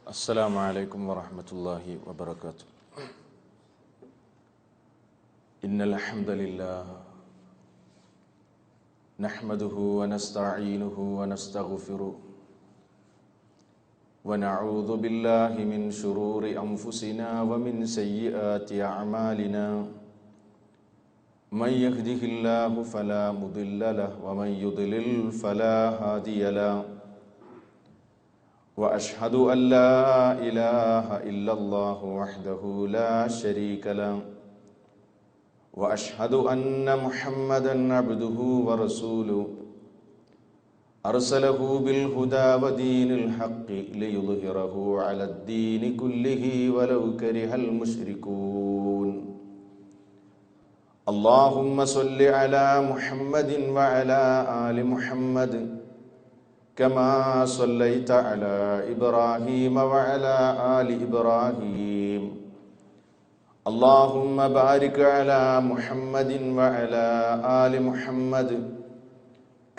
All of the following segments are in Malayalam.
السلام عليكم ورحمة الله وبركاته. إن الحمد لله نحمده ونستعينه ونستغفره ونعوذ بالله من شرور أنفسنا ومن سيئات أعمالنا من يهده الله فلا مضل له ومن يضلل فلا هادي له وأشهد أن لا إله إلا الله وحده لا شريك له وأشهد أن محمدًا عبده ورسوله أرسله بالهدى ودين الحق ليظهره على الدين كله ولو كره المشركون. اللهم صل على محمد وعلى آل محمد كما صليت على إبراهيم وعلى آل إبراهيم. اللهم بارك على محمد وعلى آل محمد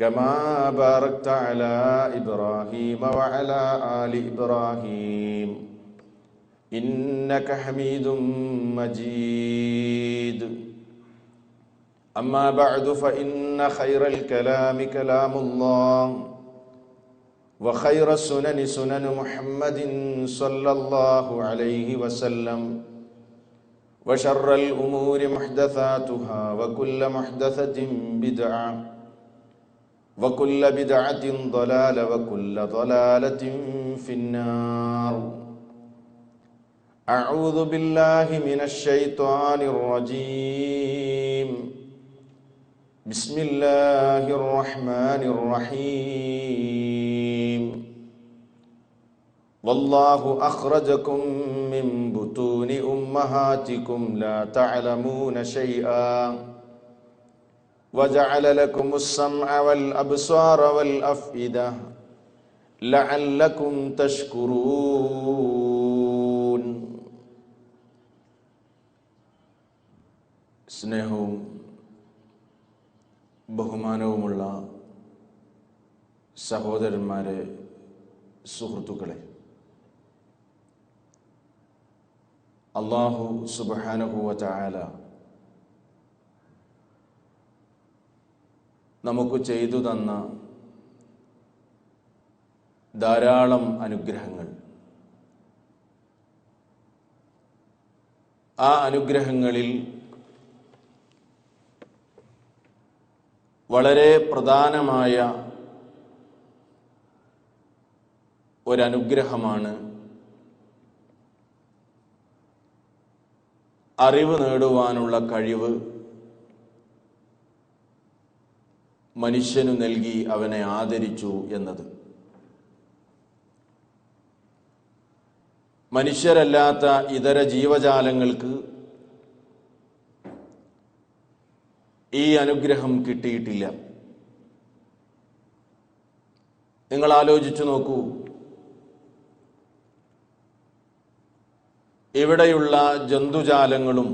كما باركت على إبراهيم وعلى آل إبراهيم إنك حميد مجيد. أما بعد فإن خير الكلام كلام الله وخير السنن سنن محمد صلى الله عليه وسلم وشر الأمور محدثاتها وكل محدثة بدعة وكل بدعة ضلالة وكل ضلالة في النار. أعوذ بالله من الشيطان الرجيم. بسم الله الرحمن الرحيم. والله أخرجكم من بطون أمهاتكم لا تعلمون شيئا وجعل لكم السمع والأبصار والأفئدة لعلكم تشكرون. സ്നേഹവും ബഹുമാനവുമുള്ള സഹോദരന്മാരെ, സുഹൃത്തുക്കളെ, അല്ലാഹു സുബ്ഹാനഹു വ തആല നമുക്ക് ചെയ്തു തന്ന ധാരാളം അനുഗ്രഹങ്ങൾ, ആ അനുഗ്രഹങ്ങളിൽ വളരെ പ്രധാനമായ ഒരനുഗ്രഹമാണ് അറിവ് നേടുവാനുള്ള കഴിവ് മനുഷ്യനു നൽകി അവനെ ആദരിച്ചു എന്നത്. മനുഷ്യരല്ലാത്ത ഇതര ജീവജാലങ്ങൾക്ക് ഈ അനുഗ്രഹം കിട്ടിയിട്ടില്ല. നിങ്ങൾ ആലോചിച്ചു നോക്കൂ, ഇവിടെയുള്ള ജന്തുജാലങ്ങളും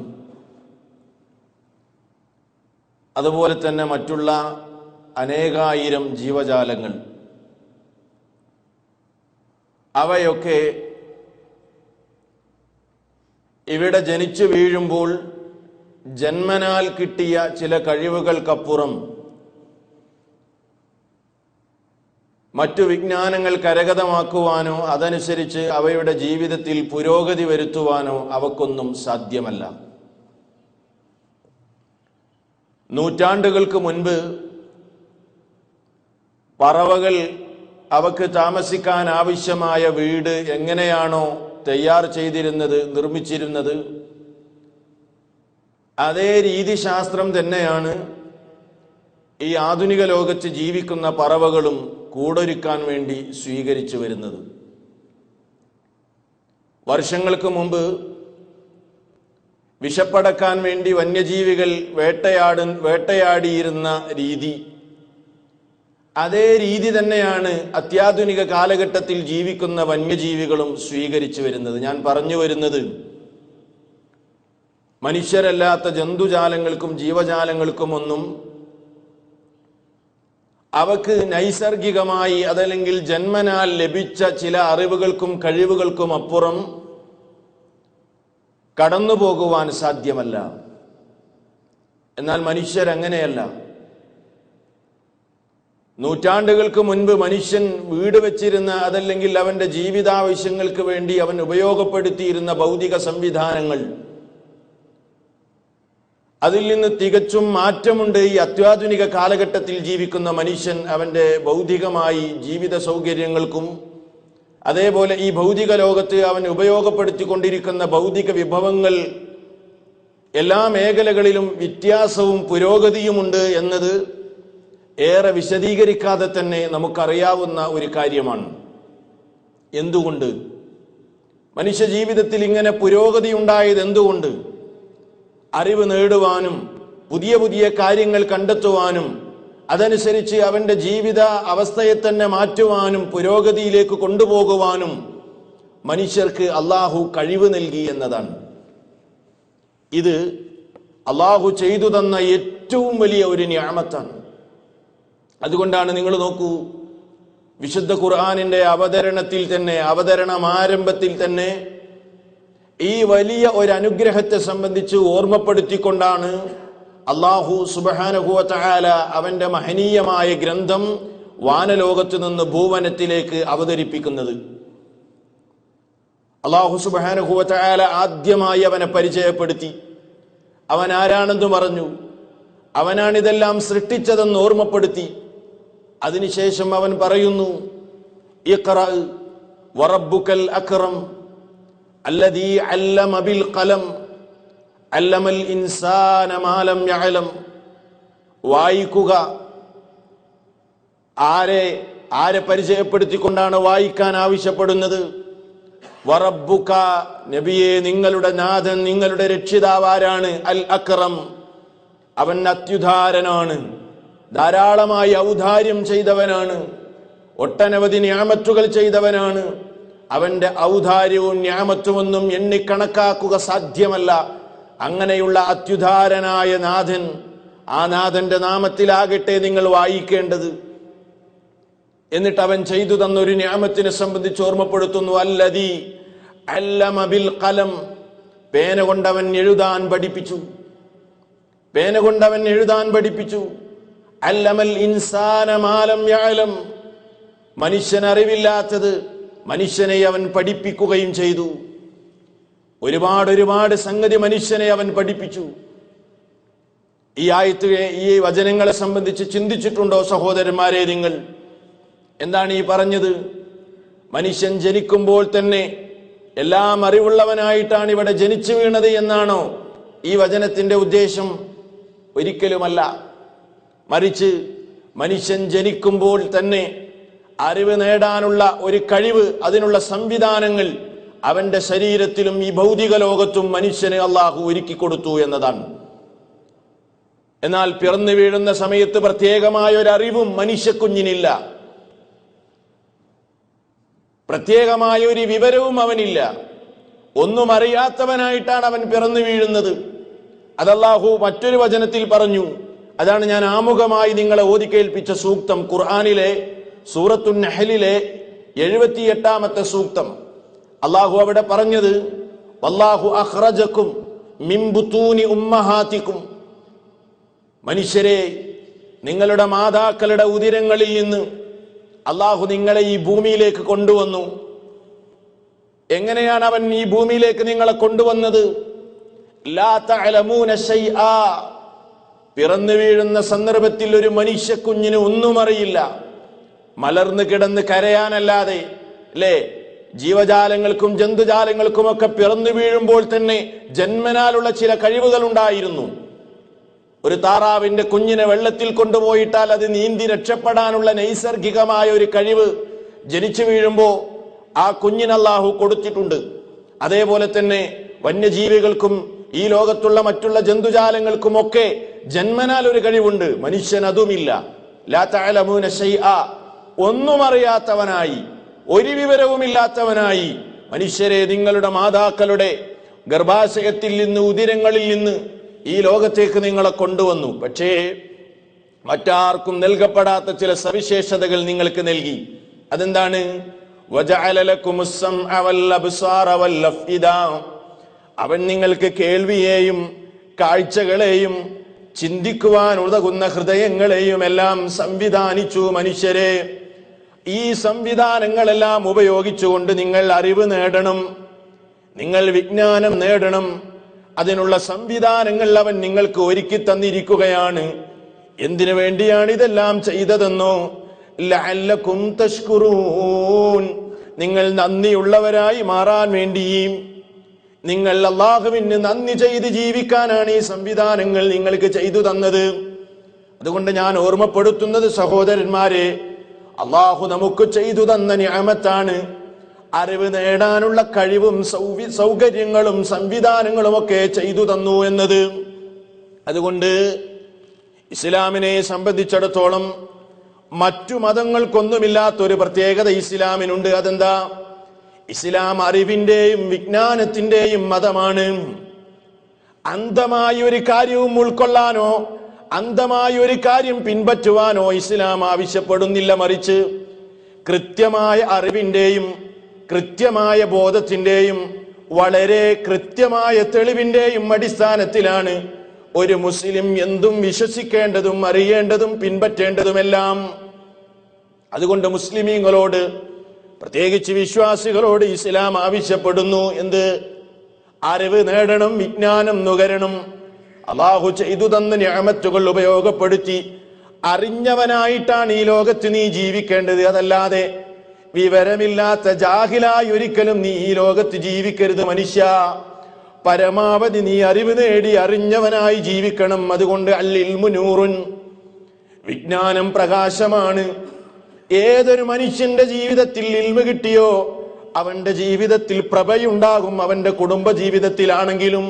അതുപോലെ തന്നെ മറ്റുള്ള അനേകായിരം ജീവജാലങ്ങൾ, അവയൊക്കെ ഇവിടെ ജനിച്ചു വീഴുമ്പോൾ ജന്മനാൽ കിട്ടിയ ചില കഴിവുകൾക്കപ്പുറം മറ്റു വിജ്ഞാനങ്ങൾ കരഗതമാക്കുവാനോ അതനുസരിച്ച് അവയുടെ ജീവിതത്തിൽ പുരോഗതി വരുത്തുവാനോ അവക്കൊന്നും സാധ്യമല്ല. നൂറ്റാണ്ടുകൾക്ക് മുൻപ് പറവകൾ അവക്ക് താമസിക്കാൻ ആവശ്യമായ വീട് എങ്ങനെയാണോ തയ്യാർ ചെയ്തിരുന്നത്, നിർമ്മിച്ചിരുന്നത്, അതേ രീതിശാസ്ത്രം തന്നെയാണ് ഈ ആധുനിക ലോകത്ത് ജീവിക്കുന്ന പറവകളും കൂടൊരുക്കാൻ വേണ്ടി സ്വീകരിച്ചു വരുന്നത്. വർഷങ്ങൾക്ക് മുമ്പ് വിശപ്പടക്കാൻ വേണ്ടി വന്യജീവികൾ വേട്ടയാടിയിരുന്ന രീതി, അതേ രീതി തന്നെയാണ് അത്യാധുനിക കാലഘട്ടത്തിൽ ജീവിക്കുന്ന വന്യജീവികളും സ്വീകരിച്ചു വരുന്നത്. ഞാൻ പറഞ്ഞു വരുന്നത്, മനുഷ്യരല്ലാത്ത ജന്തുജാലങ്ങൾക്കും ജീവജാലങ്ങൾക്കുമൊന്നും അവക്ക് നൈസർഗികമായി അതല്ലെങ്കിൽ ജന്മനാൽ ലഭിച്ച ചില അറിവുകൾക്കും കഴിവുകൾക്കും അപ്പുറം കടന്നു പോകുവാൻ സാധ്യമല്ല. എന്നാൽ മനുഷ്യരങ്ങനെയല്ല. നൂറ്റാണ്ടുകൾക്ക് മുൻപ് മനുഷ്യൻ വീട് വെച്ചിരുന്ന അതല്ലെങ്കിൽ അവന്റെ ജീവിതാവശ്യങ്ങൾക്ക് വേണ്ടി അവൻ ഉപയോഗപ്പെടുത്തിയിരുന്ന ഭൗതിക സംവിധാനങ്ങൾ, അതിൽ നിന്ന് തികച്ചും മാറ്റമുണ്ട് ഈ അത്യാധുനിക കാലഘട്ടത്തിൽ ജീവിക്കുന്ന മനുഷ്യൻ. അവന്റെ ഭൗതികമായി ജീവിത സൗകര്യങ്ങൾക്കും അതേപോലെ ഈ ഭൗതിക ലോകത്ത് അവൻ ഉപയോഗപ്പെടുത്തിക്കൊണ്ടിരിക്കുന്ന ഭൗതിക വിഭവങ്ങൾ എല്ലാ മേഖലകളിലും വ്യത്യാസവും പുരോഗതിയുമുണ്ട് എന്നത് ഏറെ വിശദീകരിക്കാതെ തന്നെ നമുക്കറിയാവുന്ന ഒരു കാര്യമാണ്. എന്തുകൊണ്ട് മനുഷ്യ ജീവിതത്തിൽ ഇങ്ങനെ പുരോഗതി ഉണ്ടായത്? എന്തുകൊണ്ട്? അറിവ് നേടുവാനും പുതിയ പുതിയ കാര്യങ്ങൾ കണ്ടെത്തുവാനും അതനുസരിച്ച് അവന്റെ ജീവിത അവസ്ഥയെ തന്നെ മാറ്റുവാനും പുരോഗതിയിലേക്ക് കൊണ്ടുപോകുവാനും മനുഷ്യർക്ക് അള്ളാഹു കഴിവ് നൽകി എന്നതാണ്. ഇത് അള്ളാഹു ചെയ്തു തന്ന ഏറ്റവും വലിയ ഒരു നിഅമത്താണ്. അതുകൊണ്ടാണ് നിങ്ങൾ നോക്കൂ, വിശുദ്ധ ഖുർആനിന്റെ അവതരണത്തിൽ തന്നെ, അവതരണമാരംഭത്തിൽ തന്നെ ഈ വലിയ ഒരു അനുഗ്രഹത്തെ സംബന്ധിച്ച് ഓർമ്മപ്പെടുത്തിക്കൊണ്ടാണ് അല്ലാഹു സുബ്ഹാനഹു വ തആല അവന്റെ മഹനീയമായ ഗ്രന്ഥം വാനലോകത്ത് നിന്ന് ഭൂവനത്തിലേക്ക് അവതരിപ്പിക്കുന്നത്. അല്ലാഹു സുബ്ഹാനഹു വ തആല ആദ്യമായി അവനെ പരിചയപ്പെടുത്തി. അവൻ ആരാണെന്ന് പറഞ്ഞു. അവനാണിതെല്ലാം സൃഷ്ടിച്ചതെന്ന് ഓർമ്മപ്പെടുത്തി. അതിനുശേഷം അവൻ പറയുന്നു, ഇഖ്റ വറബ്ബുക്കൽ അക്റം അല്ലദീ അല്ലമ ബിൽ ഖലം അല്ലമൽ ഇൻസാന മാ ലം യഅലം. വായിക്കുക. ആരെ പരിചയപ്പെടുത്തിക്കൊണ്ടാണ് വായിക്കാൻ ആവശ്യപ്പെടുന്നത്? വറബ്ബുക, നബിയെ, നിങ്ങളുടെ നാഥൻ, നിങ്ങളുടെ രക്ഷിതാവ് ആരാണ്? അൽ അക്റം, അവൻ അത്യുദാരനാണ്, ധാരാളമായി ഔദാര്യം ചെയ്തവനാണ്, ഒട്ടനവധി നിഅമത്തുകൾ ചെയ്തവനാണ്. അവന്റെ ഔദാര്യവും നിഅമത്തുമൊന്നും എണ്ണിക്കണക്കാക്കുക സാധ്യമല്ല. അങ്ങനെയുള്ള അത്യുദാരനായ നാഥൻ, ആ നാഥന്റെ നാമത്തിലാകട്ടെ നിങ്ങൾ വായിക്കേണ്ടത്. എന്നിട്ട് അവൻ ചെയ്തു തന്നൊരു നിഅമത്തിനെ സംബന്ധിച്ച് ഓർമ്മപ്പെടുത്തുന്നു. അല്ലദീ അല്ലമ ബിൽ ഖലം, പേന കൊണ്ടവൻ എഴുതാൻ പഠിപ്പിച്ചു. പേന കൊണ്ടവൻ എഴുതാൻ പഠിപ്പിച്ചു. അല്ലമൽ ഇൻസാന മാ ലം യഅലം, മനുഷ്യൻ അറിവില്ലാത്തത് മനുഷ്യനെ അവൻ പഠിപ്പിക്കുകയും ചെയ്തു. ഒരുപാട് സംഗതി മനുഷ്യനെ അവൻ പഠിപ്പിച്ചു. ഈ ഈ വചനങ്ങളെ സംബന്ധിച്ച് ചിന്തിച്ചിട്ടുണ്ടോ സഹോദരന്മാരെ നിങ്ങൾ? എന്താണ് ഈ പറഞ്ഞത്? മനുഷ്യൻ ജനിക്കുമ്പോൾ തന്നെ എല്ലാം അറിവുള്ളവനായിട്ടാണ് ഇവിടെ ജനിച്ചു വീണത് എന്നാണോ ഈ വചനത്തിന്റെ ഉദ്ദേശം? ഒരിക്കലുമല്ല. മറിച്ച് മനുഷ്യൻ ജനിക്കുമ്പോൾ തന്നെ അറിവ് നേടാനുള്ള ഒരു കഴിവ്, അതിനുള്ള സംവിധാനങ്ങൾ അവന്റെ ശരീരത്തിലും ഈ ഭൗതിക ലോകത്തും മനുഷ്യന് അള്ളാഹു ഒരുക്കി കൊടുത്തു എന്നതാണ്. എന്നാൽ പിറന്നു വീഴുന്ന സമയത്ത് പ്രത്യേകമായ ഒരു അറിവും മനുഷ്യക്കുഞ്ഞിനില്ല, പ്രത്യേകമായ ഒരു വിവരവും അവനില്ല. ഒന്നും അറിയാത്തവനായിട്ടാണ് അവൻ പിറന്നു വീഴുന്നത്. അത് അല്ലാഹു മറ്റൊരു വചനത്തിൽ പറഞ്ഞു. അതാണ് ഞാൻ ആമുഖമായി നിങ്ങളെ ഓതിക്കേൽപ്പിച്ച സൂക്തം, ഖുർആനിലെ സൂറത്തുൻ നഹ്ലിലെ 78-ാമത്തെ സൂക്തം. അല്ലാഹു അവിടെ പറഞ്ഞത്, വല്ലാഹു അഖ്റജകും മിൻ ബുതൂനി ഉമ്മഹാതികും, മനുഷ്യരെ, നിങ്ങളുടെ മാതാക്കളുടെ ഉദരങ്ങളിൽ നിന്ന് അല്ലാഹു നിങ്ങളെ ഈ ഭൂമിയിലേക്ക് കൊണ്ടുവന്നു. എങ്ങനെയാണ് അവൻ ഈ ഭൂമിയിലേക്ക് നിങ്ങളെ കൊണ്ടുവന്നത്? ലാ തഅലമൂന ശൈആ, പിറന്നു വീഴുന്ന സന്ദർഭത്തിൽ ഒരു മനുഷ്യക്കുഞ്ഞിന് ഒന്നും അറിയില്ല, മലർന്ന് കിടന്ന് കരയാനല്ലാതെ. അല്ലേ? ജീവജാലങ്ങൾക്കും ജന്തുജാലങ്ങൾക്കുമൊക്കെ പിറന്നു വീഴുമ്പോൾ തന്നെ ജന്മനാലുള്ള ചില കഴിവുകൾ ഉണ്ടായിരുന്നു. ഒരു താറാവിന്റെ കുഞ്ഞിനെ വെള്ളത്തിൽ കൊണ്ടുപോയിട്ടാൽ അത് നീന്തി രക്ഷപ്പെടാനുള്ള നൈസർഗികമായ ഒരു കഴിവ് ജനിച്ചു വീഴുമ്പോൾ ആ കുഞ്ഞിന് അല്ലാഹു കൊടുത്തിട്ടുണ്ട്. അതേപോലെ തന്നെ വന്യജീവികൾക്കും ഈ ലോകത്തുള്ള മറ്റുള്ള ജന്തുജാലങ്ങൾക്കുമൊക്കെ ജന്മനാൽ ഒരു കഴിവുണ്ട്, മനുഷ്യൻ അതുമില്ല. ലാ തഅലമൂന ശൈആ, ഒന്നും അറിയാത്തവനായി, ഒരു വിവരവുമില്ലാത്തവനായി മനുഷ്യരെ നിങ്ങളുടെ മാതാക്കളുടെ ഗർഭാശയത്തിൽ നിന്ന്, ഉദരങ്ങളിൽ നിന്ന് ഈ ലോകത്തേക്ക് നിങ്ങളെ കൊണ്ടുവന്നു. പക്ഷേ മറ്റാർക്കും നൽകപ്പെടാത്ത ചില സവിശേഷതകൾ നിങ്ങൾക്ക് നൽകി. അതെന്താണ്? വജഅല ലക്കുമുസ് സമഅ വൽ അബ്സാറ വൽ അഫ്ഇദ. അവൻ നിങ്ങൾക്ക് കേൾവിയെയും കാഴ്ചകളെയും ചിന്തിക്കുവാൻ ഉതകുന്ന ഹൃദയങ്ങളെയും എല്ലാം സംവിധാനിച്ചു മനുഷ്യരെ. ഈ സംവിധാനങ്ങളെല്ലാം ഉപയോഗിച്ചുകൊണ്ട് നിങ്ങൾ അറിവ് നേടണം, നിങ്ങൾ വിജ്ഞാനം നേടണം. അതിനുള്ള സംവിധാനങ്ങൾ അവൻ നിങ്ങൾക്ക് ഒരുക്കി തന്നിരിക്കുകയാണ്. എന്തിനു വേണ്ടിയാണ് ഇതെല്ലാം ചെയ്തതെന്നോ? ലഅല്ലകും തഷ്കുറൂൻ, നിങ്ങൾ നന്ദിയുള്ളവരായി മാറാൻ വേണ്ടിയും നിങ്ങൾ അല്ലാഹുവിന് നന്ദി ചെയ്ത് ജീവിക്കാനാണ് ഈ സംവിധാനങ്ങൾ നിങ്ങൾക്ക് ചെയ്തു തന്നത്. അതുകൊണ്ട് ഞാൻ ഓർമ്മപ്പെടുത്തുന്നത്, സഹോദരന്മാരെ, അല്ലാഹു നമുക്ക് ചെയ്തു തന്ന നിഅമത്താണ് അറിവ് നേടാനുള്ള കഴിവും സൗകര്യങ്ങളും സംവിധാനങ്ങളും ഒക്കെ ചെയ്തു തന്നു എന്നത്. അതുകൊണ്ട് ഇസ്ലാമിനെ സംബന്ധിച്ചിടത്തോളം മറ്റു മതങ്ങൾക്കൊന്നുമില്ലാത്തൊരു പ്രത്യേകത ഇസ്ലാമിനുണ്ട്. അതെന്താ? ഇസ്ലാം അറിവിന്റെയും വിജ്ഞാനത്തിന്റെയും മതമാണ്. അന്ധമായ ഒരു കാര്യവും ഉൾക്കൊള്ളാനോ അന്ധമായ ഒരു കാര്യം പിൻപറ്റുവാനോ ഇസ്ലാം ആവശ്യപ്പെടുന്നില്ല. മറിച്ച് കൃത്യമായ അറിവിന്റെയും കൃത്യമായ ബോധത്തിന്റെയും വളരെ കൃത്യമായ തെളിവിന്റെയും അടിസ്ഥാനത്തിലാണ് ഒരു മുസ്ലിം എന്തും വിശ്വസിക്കേണ്ടതും അറിയേണ്ടതും പിൻപറ്റേണ്ടതുമെല്ലാം. അതുകൊണ്ട് മുസ്ലിമീങ്ങളോട്, പ്രത്യേകിച്ച് വിശ്വാസികളോട് ഇസ്ലാം ആവശ്യപ്പെടുന്നു എന്ത്? അറിവ് നേടണം, വിജ്ഞാനം നുകരണം. അല്ലാഹു ചെയ്തു തന്ന നിഅമത്തുകൾ ഉപയോഗപ്പെടുത്തി അറിഞ്ഞവനായിട്ടാണ് ഈ ലോകത്ത് നീ ജീവിക്കേണ്ടത്. അതല്ലാതെ വിവരമില്ലാത്ത ജാഹിലായി ഒരിക്കലും നീ ഈ ലോകത്ത് ജീവിക്കരുത് മനുഷ്യ. പരമാവധി നീ അറിവ് നേടി അറിഞ്ഞവനായി ജീവിക്കണം. അതുകൊണ്ട് അൽ ഇൽമു നൂറുൻ, വിജ്ഞാനം പ്രകാശമാണ്. ഏതൊരു മനുഷ്യന്റെ ജീവിതത്തിൽ ഇൽമു കിട്ടിയോ അവന്റെ ജീവിതത്തിൽ പ്രഭയുണ്ടാകും. അവന്റെ കുടുംബ ജീവിതത്തിലാണെങ്കിലും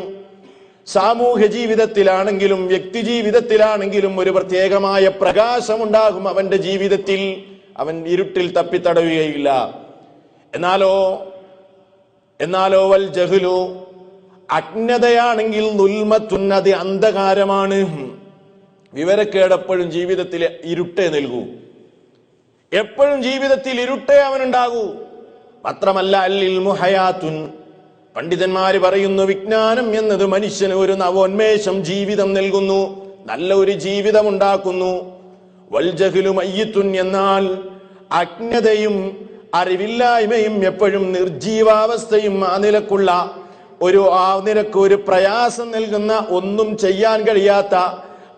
സാമൂഹ്യ ജീവിതത്തിലാണെങ്കിലും വ്യക്തി ജീവിതത്തിലാണെങ്കിലും ഒരു പ്രത്യേകമായ പ്രകാശമുണ്ടാകും അവന്റെ ജീവിതത്തിൽ. അവൻ ഇരുട്ടിൽ തപ്പിത്തടയുകയില്ല. എന്നാലോ വൽ ജഹ്ലു, അജ്ഞതയാണെങ്കിൽ ദുൽമത്തുൻ, അത് അന്ധകാരമാണ്. വിവരക്കേട് എപ്പോഴും ജീവിതത്തിൽ ഇരുട്ടേ നൽകൂ. എപ്പോഴും ജീവിതത്തിൽ ഇരുട്ടേ അവനുണ്ടാകൂ. മാത്രമല്ല അൽ ഇൽമു ഹയാത്തുൻ, പണ്ഡിതന്മാര് പറയുന്നു, വിജ്ഞാനം എന്നത് മനുഷ്യന് ഒരു നവോന്മേഷം, ജീവിതം നൽകുന്നു, നല്ല ഒരു ജീവിതം ഉണ്ടാക്കുന്നു. വൽ ജഹ്ലു മയ്യിത്തുൻ, എന്നാൽ അജ്ഞതയും അറിവില്ലായ്മയും എപ്പോഴും നിർജീവാവസ്ഥയും ആ നിലക്കുള്ള ഒരു പ്രയാസം നൽകുന്ന, ഒന്നും ചെയ്യാൻ കഴിയാത്ത,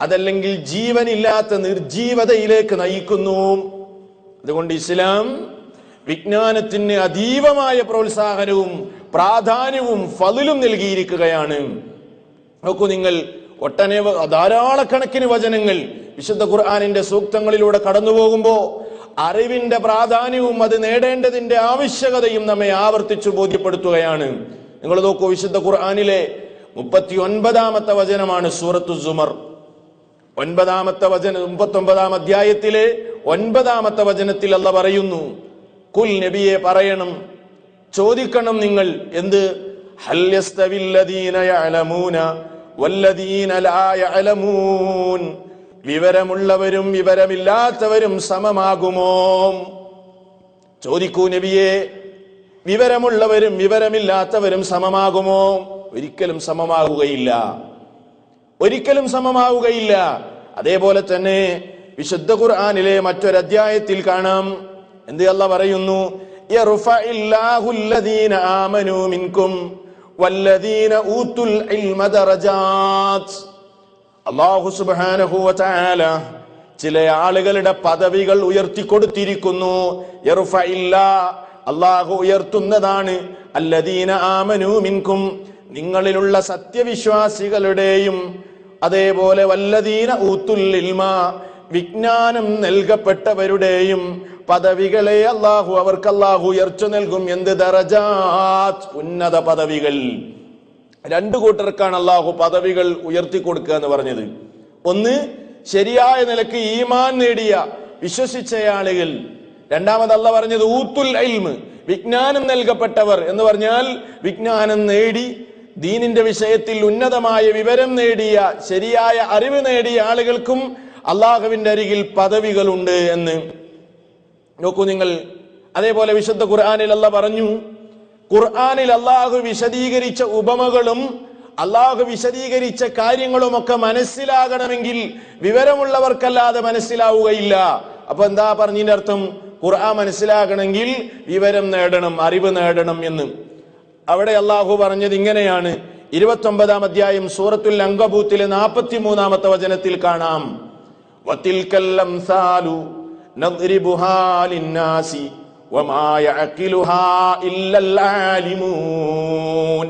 അതല്ലെങ്കിൽ ജീവനില്ലാത്ത നിർജീവതയിലേക്ക് നയിക്കുന്നു. അതുകൊണ്ട് ഇസ്ലാം വിജ്ഞാനത്തിന് അതീവമായ പ്രോത്സാഹനവും പ്രാധാന്യവും ഫളിലും നൽകിയിരിക്കുകയാണ്. നോക്കൂ നിങ്ങൾ, ധാരാളക്കണക്കിന് വചനങ്ങൾ വിശുദ്ധ ഖുർആനിന്റെ സൂക്തങ്ങളിലൂടെ കടന്നു പോകുമ്പോ അറിവിന്റെ പ്രാധാന്യവും അത് നേടേണ്ടതിന്റെ ആവശ്യകതയും നമ്മെ ആവർത്തിച്ചു ബോധ്യപ്പെടുത്തുകയാണ്. നിങ്ങൾ നോക്കൂ, വിശുദ്ധ ഖുർആനിലെ 39-ാമത്തെ വചനമാണ് സൂറത്തു സുമർ. 39-ാം അധ്യായത്തിലെ 9-ാമത്തെ വചനത്തിൽ അല്ലാഹു പറയുന്നു, കുൽ, നബിയെ പറയണം, ചോദിക്കണം നിങ്ങൾ, എന്ത്? ഹൽ യസ്തവില്ലദീന യഅലമൂന വല്ലദീന ലാ യഅലമൂൻ, വിവരമുള്ളവരും വിവരമില്ലാത്തവരും സമമാകുമോ? ചോദിക്കൂ നബിയെ, വിവരമുള്ളവരും വിവരമില്ലാത്തവരും സമമാകുമോ? ഒരിക്കലും സമമാവുകയില്ല, ഒരിക്കലും സമമാവുകയില്ല. അതേപോലെ തന്നെ വിശുദ്ധ ഖുർആനിലെ മറ്റൊരധ്യായത്തിൽ കാണാം, എന്ത് അല്ലാഹു പറയുന്നു, യർഫഇല്ലാഹു അല്ലദീന ആമനൂ മിൻകും വല്ലദീന ഊതുൽ ഇൽമ ദറജാത്ത്. അല്ലാഹു സുബ്ഹാനഹു വ തആല ചില ആളുകളുടെ പദവികൾ ഉയർത്തിക്കൊടുത്തിരിക്കുന്നു. യർഫഇല്ലാ, അല്ലാഹു ഉയർത്തുന്നതാണ്, അല്ലദീന ആമനൂ മിൻകും, നിങ്ങളിലുള്ള സത്യവിശ്വാസികളുടെയും, അതേപോലെ വല്ലദീന ഊതുൽ ഇൽമ, വിജ്ഞാനം നൽകപ്പെട്ടവരുടെയും പദവികളെ അവർക്ക് അല്ലാഹു ഉയർച്ച നൽകും. എന്ത്? ദറജാത്ത്, ഉന്നത പദവികൾ. രണ്ടു കൂട്ടർക്കാണ് അല്ലാഹു പദവികൾ ഉയർത്തി കൊടുക്കുക എന്ന് പറഞ്ഞത്. ഒന്ന്, ശരിയായ നിലക്ക് ഈമാൻ നേടിയ വിശ്വസിച്ച ആളുകൾ. രണ്ടാമത് അല്ലാഹു പറഞ്ഞത് ഊത്തുൽ ഇൽമ്, വിജ്ഞാനം നൽകപ്പെട്ടവർ എന്ന് പറഞ്ഞാൽ വിജ്ഞാനം നേടി ദീനിന്റെ വിഷയത്തിൽ ഉന്നതമായ വിവരം നേടിയ, ശരിയായ അറിവ് നേടിയ ആളുകൾക്കും അള്ളാഹുവിന്റെ അരികിൽ പദവികളുണ്ട് എന്ന് നോക്കൂ നിങ്ങൾ. അതേപോലെ വിശുദ്ധ ഖുർആനിൽ അല്ലാഹ് പറഞ്ഞു, ഖുർആനിൽ അള്ളാഹു വിശദീകരിച്ച ഉപമകളും അള്ളാഹു വിശദീകരിച്ച കാര്യങ്ങളുമൊക്കെ മനസ്സിലാകണമെങ്കിൽ വിവരമുള്ളവർക്കല്ലാതെ മനസ്സിലാവുകയില്ല. അപ്പൊ എന്താ പറഞ്ഞതിന്റെ അർത്ഥം? ഖുർആൻ മനസ്സിലാകണമെങ്കിൽ വിവരം നേടണം, അറിവ് നേടണം എന്ന്. അവിടെ അള്ളാഹു പറഞ്ഞത് ഇങ്ങനെയാണ്. 29-ാം അധ്യായം സൂറത്തുൽ അൻകബൂത്തിലെ 43-ാമത്തെ വചനത്തിൽ കാണാം, വതിൽകൽ അംസാലു നദ്രിബുഹാ ലിന്നാസി വമാ യഅഖിലുഹാ ഇല്ലൽ ആലിമൂൻ.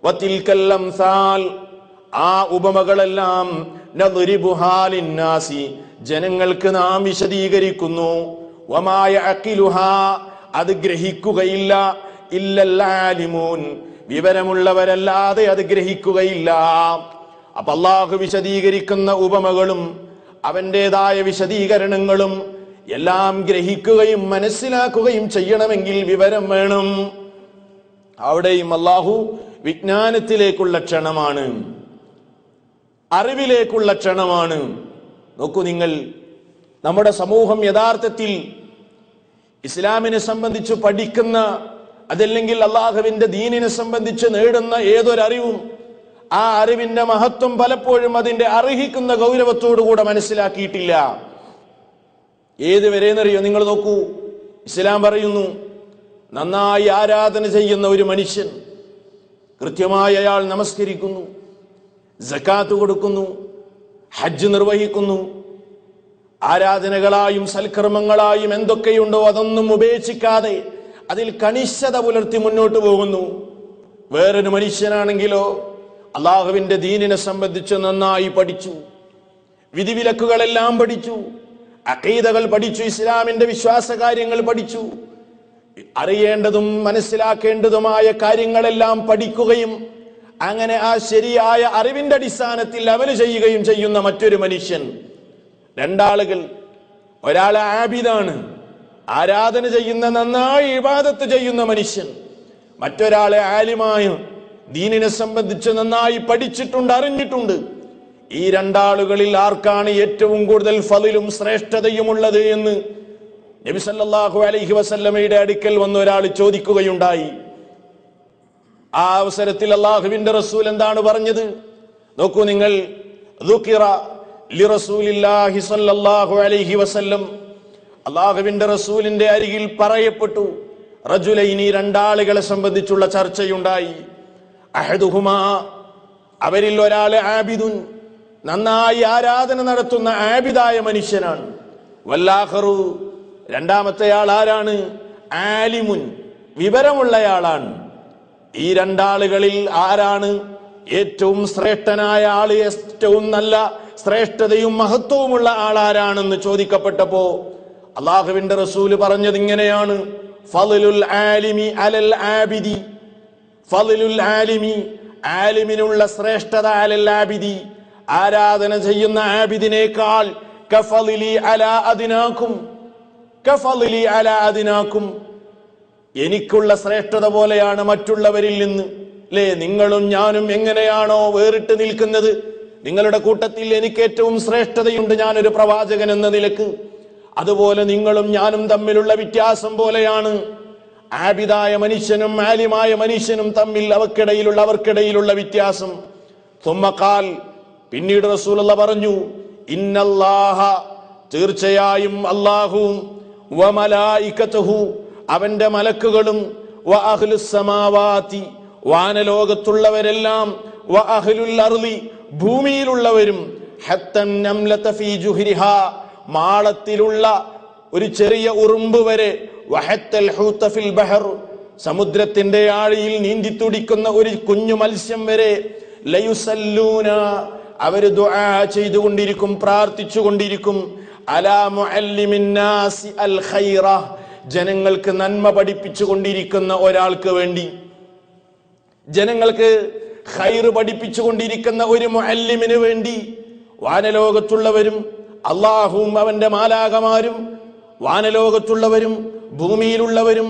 വതിൽകൽ അംസാൽ, ആ ഉപമകളെല്ലാം നദ്രിബുഹാ ലിന്നാസി, ജനങ്ങൾക്ക് നാം വിശദീകരിക്കുന്നു. വമാ യഅഖിലുഹാ, അത് ഗ്രഹിക്കുകയില്ല. ഇല്ലൽ ആലിമൂൻ, വിവരമുള്ളവരല്ലാതെ അത് ഗ്രഹിക്കുകയില്ല. അപ്പൊ അല്ലാഹു വിശദീകരിക്കുന്ന ഉപമകളും അവന്റേതായ വിശദീകരണങ്ങളും എല്ലാം ഗ്രഹിക്കുകയും മനസ്സിലാക്കുകയും ചെയ്യണമെങ്കിൽ വിവരം വേണം. അവിടെയും അല്ലാഹു വിജ്ഞാനത്തിലേക്കുള്ള ക്ഷണമാണ്, അറിവിലേക്കുള്ള ക്ഷണമാണ്. നോക്കൂ നിങ്ങൾ, നമ്മുടെ സമൂഹം യഥാർത്ഥത്തിൽ ഇസ്ലാമിനെ സംബന്ധിച്ച് പഠിക്കുന്ന, അതല്ലെങ്കിൽ അള്ളാഹുവിന്റെ ദീനിനെ സംബന്ധിച്ച് നേടുന്ന ഏതൊരറിവും ആ അറിവിന്റെ മഹത്വം പലപ്പോഴും അതിന്റെ അർഹിക്കുന്ന ഗൗരവത്തോടുകൂടെ മനസ്സിലാക്കിയിട്ടില്ല. ഏതുവരെയെന്നറിയോ? നിങ്ങൾ നോക്കൂ, ഇസ്ലാം പറയുന്നു, നന്നായി ആരാധന ചെയ്യുന്ന ഒരു മനുഷ്യൻ, കൃത്യമായി അയാൾ നമസ്കരിക്കുന്നു, സക്കാത്ത് കൊടുക്കുന്നു, ഹജ്ജ് നിർവഹിക്കുന്നു, ആരാധനകളായും സൽക്കർമ്മങ്ങളായും എന്തൊക്കെയുണ്ടോ അതൊന്നും ഉപേക്ഷിക്കാതെ അതിൽ കണിശത പുലർത്തി മുന്നോട്ട് പോകുന്നു. വേറൊരു മനുഷ്യനാണെങ്കിലോ അള്ളാഹുവിന്റെ ദീനിനെ സംബന്ധിച്ച് നന്നായി പഠിച്ചു, വിധിവിലക്കുകളെല്ലാം പഠിച്ചു, അഖീദകൾ പഠിച്ചു, ഇസ്ലാമിന്റെ വിശ്വാസ കാര്യങ്ങൾ പഠിച്ചു, അറിയേണ്ടതും മനസ്സിലാക്കേണ്ടതുമായ കാര്യങ്ങളെല്ലാം പഠിക്കുകയും അങ്ങനെ ആ ശരിയായ അറിവിന്റെ അടിസ്ഥാനത്തിൽ അമല് ചെയ്യുകയും ചെയ്യുന്ന മറ്റൊരു മനുഷ്യൻ. രണ്ടാളുകൾ, ഒരാളെ ആബിദാണ്, ആരാധന ചെയ്യുന്ന, നന്നായി ഇബാദത്ത് ചെയ്യുന്ന മനുഷ്യൻ, മറ്റൊരാളെ ആലിമായ, ദീനിനെ സംബന്ധിച്ച് നന്നായി പഠിച്ചിട്ടുണ്ട്, അറിഞ്ഞിട്ടുണ്ട്. ഈ രണ്ടാളുകളിൽ ആർക്കാണ് ഏറ്റവും കൂടുതൽ ഫളിലും ശ്രേഷ്ഠതയുമുള്ളത് എന്ന് നബി സല്ലല്ലാഹു അലൈഹി വസല്ലമയുടെ അടുക്കൽ വന്ന ഒരാൾ ചോദിക്കുകയുണ്ടായി. ആ അവസരത്തിൽ അള്ളാഹുവിന്റെ റസൂൽ എന്താണ് പറഞ്ഞത്? നോക്കൂ നിങ്ങൾ, ദുഖിറ ലിറസൂലില്ലാഹി സല്ലല്ലാഹു അലൈഹി വസല്ലം, അള്ളാഹുവിന്റെ റസൂലിന്റെ അരികിൽ പറയപ്പെട്ടു, റജുലൈനി, രണ്ടാളുകളെ സംബന്ധിച്ചുള്ള ചർച്ചയുണ്ടായി. അഹദുഹുമാ, അവരിൽ ഒരാള് ആബിദുൻ, നന്നായി ആരാധന നടത്തുന്ന ആബിദായ മനുഷ്യനാണ്. വല്ലാഖറു, രണ്ടാമത്തെയാൾ ആരാണ്? ആലിമുൻ, വിവരമുള്ളയാളാണ്. ഈ രണ്ടാളുകളിൽ ആരാണ് ഏറ്റവും ശ്രേഷ്ഠനായ ആള്, ഏറ്റവും നല്ല ശ്രേഷ്ഠതയും മഹത്വവുമുള്ള ആളാരാണെന്ന് ചോദിക്കപ്പെട്ടപ്പോ അള്ളാഹുവിന്റെ റസൂല് പറഞ്ഞത് ഇങ്ങനെയാണ്, ഫളലുൽ ആലിമി അലൽ ആബിദി, ഫളലുൽ ആലിമി, ആലിമിനുള്ള ശ്രേഷ്ഠത, അലൽ ആബിദി, ആരാധന ചെയ്യുന്ന ആബിദിനേക്കാൾ, കഫളിലി അലാ അദ്നാകും, കഫളിലി അലാ അദ്നാകും, എനിക്കുള്ള ശ്രേഷ്ഠത പോലെയാണ് മറ്റുള്ളവരിൽ നിന്ന്. അല്ലേ, നിങ്ങളും ഞാനും എങ്ങനെയാണോ വേറിട്ട് നിൽക്കുന്നത്, നിങ്ങളുടെ കൂട്ടത്തിൽ എനിക്ക് ഏറ്റവും ശ്രേഷ്ഠതയുണ്ട്, ഞാനൊരു പ്രവാചകൻ എന്ന നിലക്ക്, അതുപോലെ നിങ്ങളും ഞാനും തമ്മിലുള്ള വ്യത്യാസം പോലെയാണ് ആബിദായ മനുഷ്യനും ആലിമായ മനുഷ്യനും തമ്മിൽ അവർക്കിടയിലുള്ള വ്യത്യാസം. സുമ്മഖാൽ, പിന്നീട് റസൂലുള്ളാഹി പറഞ്ഞു, ഇന്നല്ലാഹ, തീർച്ചയായും അല്ലാഹു, വ മലായികതുഹു, അവന്റെ മലക്കുകളും, വ അഹ്ലുസ് സമാവാതി, വാനലോകത്തുള്ളവരെല്ലാം, വ അഹ്ലുൽ അർളി, ഭൂമിയിലുള്ളവരും, ഹത്തൻ നംലത ഫീ ജുഹ്രിഹാ, മാളത്തിലുള്ള ഒരു ചെറിയ ഉറുമ്പ് വരെ, വഹത്തൽ ഹൂത ഫിൽ ബഹർ, സമുദ്രത്തിന്റെ ആഴിയിൽ നീന്തി തുടിക്കുന്ന ഒരു കുഞ്ഞു മത്സ്യം വരെ, ലയുസല്ലൂന, അവര് ദുആ ചെയ്തുകൊണ്ടിരിക്കും, പ്രാർത്ഥിച്ചുകൊണ്ടിരിക്കും, അലാ മുഅല്ലിമിൻ നാസി അൽ ഖൈറ, ജനങ്ങൾക്ക് നന്മ പഠിപ്പിച്ചു കൊണ്ടിരിക്കുന്ന ഒരാൾക്ക് വേണ്ടി, ജനങ്ങൾക്ക് ഖൈർ പഠിപ്പിച്ചു കൊണ്ടിരിക്കുന്ന ഒരു മുഅല്ലിമിന് വേണ്ടി വാനലോകത്തുള്ളവരും അള്ളാഹുവും അവന്റെ മാലാകമാരും, വാനലോകത്തുള്ളവരും ഭൂമിയിലുള്ളവരും,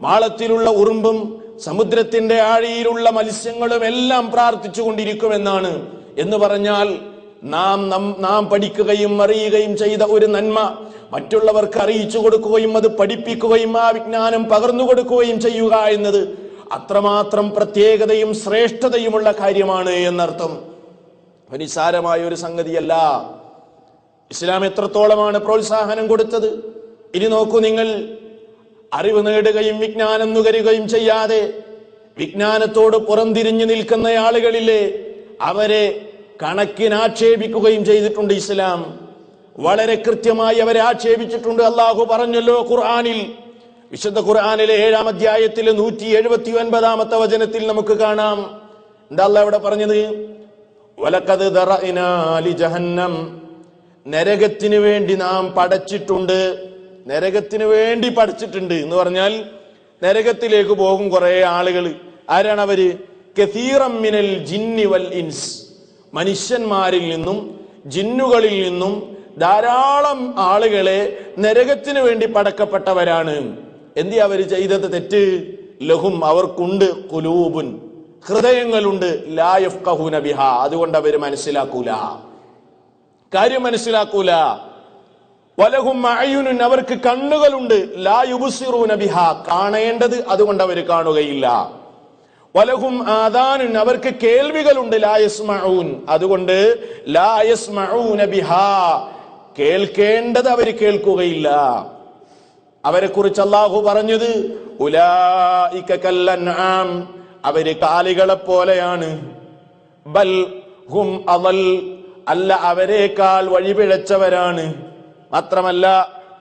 മാളത്തിലുള്ള ഉറുമ്പും സമുദ്രത്തിന്റെ ആഴിയിലുള്ള മത്സ്യങ്ങളും എല്ലാം പ്രാർത്ഥിച്ചു കൊണ്ടിരിക്കുമെന്നാണ്. എന്ന് പറഞ്ഞാൽ നാം പഠിക്കുകയും അറിയുകയും ചെയ്ത ഒരു നന്മ മറ്റുള്ളവർക്ക് അറിയിച്ചു കൊടുക്കുകയും അത് പഠിപ്പിക്കുകയും ആ വിജ്ഞാനം പകർന്നു കൊടുക്കുകയും ചെയ്യുക എന്നത് അത്രമാത്രം പ്രത്യേകതയും ശ്രേഷ്ഠതയുമുള്ള കാര്യമാണ് എന്നർത്ഥം. നിസ്സാരമായ ഒരു സംഗതിയല്ല. ഇസ്ലാം എത്രത്തോളമാണ് പ്രോത്സാഹനം കൊടുത്തത്. ഇനി നോക്കൂ നിങ്ങൾ, അറിവ് നേടുകയും വിജ്ഞാനം നുകരുകയും ചെയ്യാതെ വിജ്ഞാനത്തോട് പുറംതിരിഞ്ഞു നിൽക്കുന്ന ആളുകളില്ലേ, അവരെ കണക്കിന് ആക്ഷേപിക്കുകയും ചെയ്തിട്ടുണ്ട് ഇസ്ലാം. വളരെ കൃത്യമായി അവരെ ആക്ഷേപിച്ചിട്ടുണ്ട്. അള്ളാഹു പറഞ്ഞല്ലോ ഖുർആനിൽ, വിശുദ്ധ ഖുർആനിലെ 7-ാം അധ്യായത്തിലെ 179-ാമത്തെ വചനത്തിൽ നമുക്ക് കാണാം. എന്താ അല്ലാഹു ഇവിടെ പറഞ്ഞത്? വലഖദ് ദറഅനാ ലിജഹന്നം, നരകത്തിന് വേണ്ടി നാം പടച്ചിട്ടുണ്ട്. നരകത്തിന് വേണ്ടി പഠിച്ചിട്ടുണ്ട് എന്ന് പറഞ്ഞാൽ നരകത്തിലേക്ക് പോകും കുറെ ആളുകൾ. ആരാണ് അവര്? കസീറം മിനൽ ജിന്നി വൽ ഇൻസ്, മനുഷ്യന്മാരിൽ നിന്നും ജിന്നുകളിൽ നിന്നും ധാരാളം ആളുകളെ നരകത്തിന് വേണ്ടി പടക്കപ്പെട്ടവരാണ്. എന്തി അവര് ചെയ്തത് തെറ്റ്? ലഹും, അവർക്കുണ്ട്, ഖുലൂബുൻ, ഹൃദയങ്ങളുണ്ട്, ലാ യഫ്ഖഹൂന ബിഹാ, അതുകൊണ്ട് അവര് മനസ്സിലാക്കൂല, കാര്യം മനസ്സിലാക്കൂല. വലഹും അഅ്യുനുൻ, അവർക്ക് കണ്ണുകളുണ്ട്, ലാ യുബ്സിറൂന ബിഹാ, കാണേണ്ടത് അതുകൊണ്ട് അവർ കാണുകയില്ല. വലഹും ആദാനുൻ, അവർക്ക് കേൾവികളുണ്ട്, ലാ യസ്മഊൻ, അതുകൊണ്ട് ലാ യസ്മഊന ബിഹാ, കേൾക്കേണ്ടത് അവർ കേൾക്കുകയില്ല. അവരെ കുറിച്ച് അല്ലാഹു പറഞ്ഞത് ഉലൈക കല്ലൻആം, അവര് കാലികളെ പോലെയാണ്. ബൽ ഹും അളൽ, അല്ല അവരെക്കാൾ വഴിപിഴച്ചവരാണ്. മാത്രമല്ല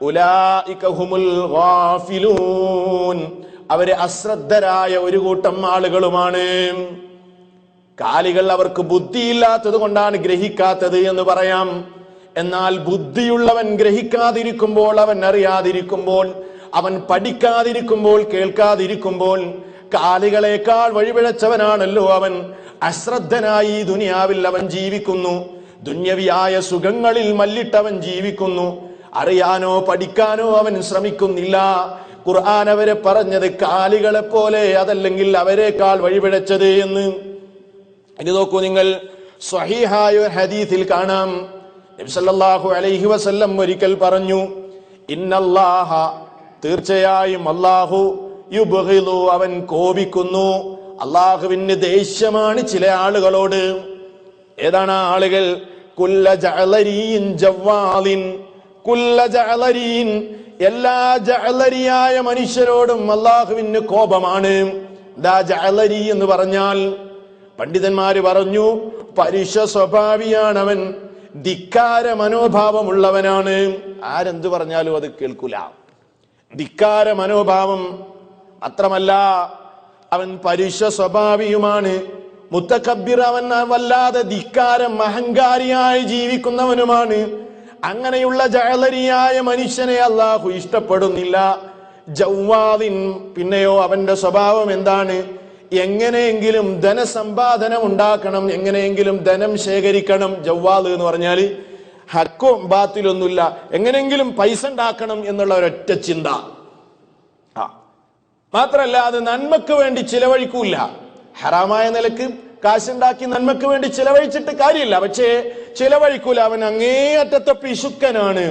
ഉലൈക ഹുമുൽ ഗാഫിലൂൻ, അവര് അശ്രദ്ധരായ ഒരു കൂട്ടം ആളുകളുമാണ്. കാലികൾ അവർക്ക് ബുദ്ധിയില്ലാത്തത് കൊണ്ടാണ് ഗ്രഹിക്കാത്തത് എന്ന് പറയാം. എന്നാൽ ബുദ്ധിയുള്ളവൻ ഗ്രഹിക്കാതിരിക്കുമ്പോൾ, അവൻ അറിയാതിരിക്കുമ്പോൾ, അവൻ പഠിക്കാതിരിക്കുമ്പോൾ, കേൾക്കാതിരിക്കുമ്പോൾ കാലികളെക്കാൾ വഴിപിഴച്ചവനാണല്ലോ അവൻ. അശ്രദ്ധനായി ദുനിയാവിൽ അവൻ ജീവിക്കുന്നു, ദുന്യവിയായ സുഖങ്ങളിൽ മല്ലിട്ടവൻ ജീവിക്കുന്നു. അറിയാനോ പഠിക്കാനോ അവൻ ശ്രമിക്കുന്നില്ല. ഖുർആൻ അവരെ പറഞ്ഞത് കാലികളെ പോലെ, അതല്ലെങ്കിൽ അവരെക്കാൾ വഴിപിഴച്ചത് എന്ന്. ഇനി നോക്കൂ നിങ്ങൾ, സ്വഹീഹായ ഹദീസിൽ കാണാം, നബി സല്ലല്ലാഹു അലൈഹി വസല്ലം ഒരിക്കൽ പറഞ്ഞു, ഇന്നല്ലാഹ, തീർച്ചയായും അല്ലാഹു, യുബ്ഗിദു, അവൻ കോപിക്കുന്നു. അല്ലാഹുവിന് ദേഷ്യമാണ് ചില ആളുകളോട്. ഏതാണ് ആ ആളുകൾ? കുല്ല ജഅലരീൻ ജവാലിൻ, കുല്ല ജഅലരീൻ, എല്ലാ ജഅലരിയായ മനുഷ്യരോടും അല്ലാഹുവിന് കോപമാണ്. ദാ ജഅലരി എന്ന് പറഞ്ഞാൽ പണ്ഡിതന്മാര് പറഞ്ഞു പരുഷ സ്വഭാവിയാണവൻ, ധിക്കാര മനോഭാവമുള്ളവനാണ്. ആരെന്ത് പറഞ്ഞാലും അത് കേൾക്കൂല, ധിക്കാര മനോഭാവം. മാത്രമല്ല അവൻ പരുഷ സ്വഭാവിയുമാണ്. മുത്തകബ്ബിർ, അവൻ വല്ലാതെ ധിക്കാരം, അഹങ്കാരിയായി ജീവിക്കുന്നവനുമാണ്. അങ്ങനെയുള്ള ജഅലരിയായ മനുഷ്യനെ അല്ലാഹു ഇഷ്ടപ്പെടുന്നില്ല. ജവ്വാദിൻ, പിന്നെയോ അവന്റെ സ്വഭാവം എന്താണ്? എങ്ങനെയെങ്കിലും ധനസമ്പാദനം ഉണ്ടാക്കണം, എങ്ങനെയെങ്കിലും ധനം ശേഖരിക്കണം. ജവ്വാദ് എന്ന് പറഞ്ഞാല് ഹക്കും ബാത്തിലൊന്നുമില്ല, എങ്ങനെയെങ്കിലും പൈസ ഉണ്ടാക്കണം എന്നുള്ള ഒരൊറ്റ ചിന്ത. മാത്രല്ല അത് നന്മക്ക് വേണ്ടി ചിലവഴിക്കൂല. ഹറാമായ നിലക്ക് കാശുണ്ടാക്കി നന്മക്ക് വേണ്ടി ചിലവഴിച്ചിട്ട് കാര്യമില്ല, പക്ഷേ ചിലവഴിക്കൂല. അവൻ അങ്ങേയറ്റത്തെ പിശുക്കനാണ്.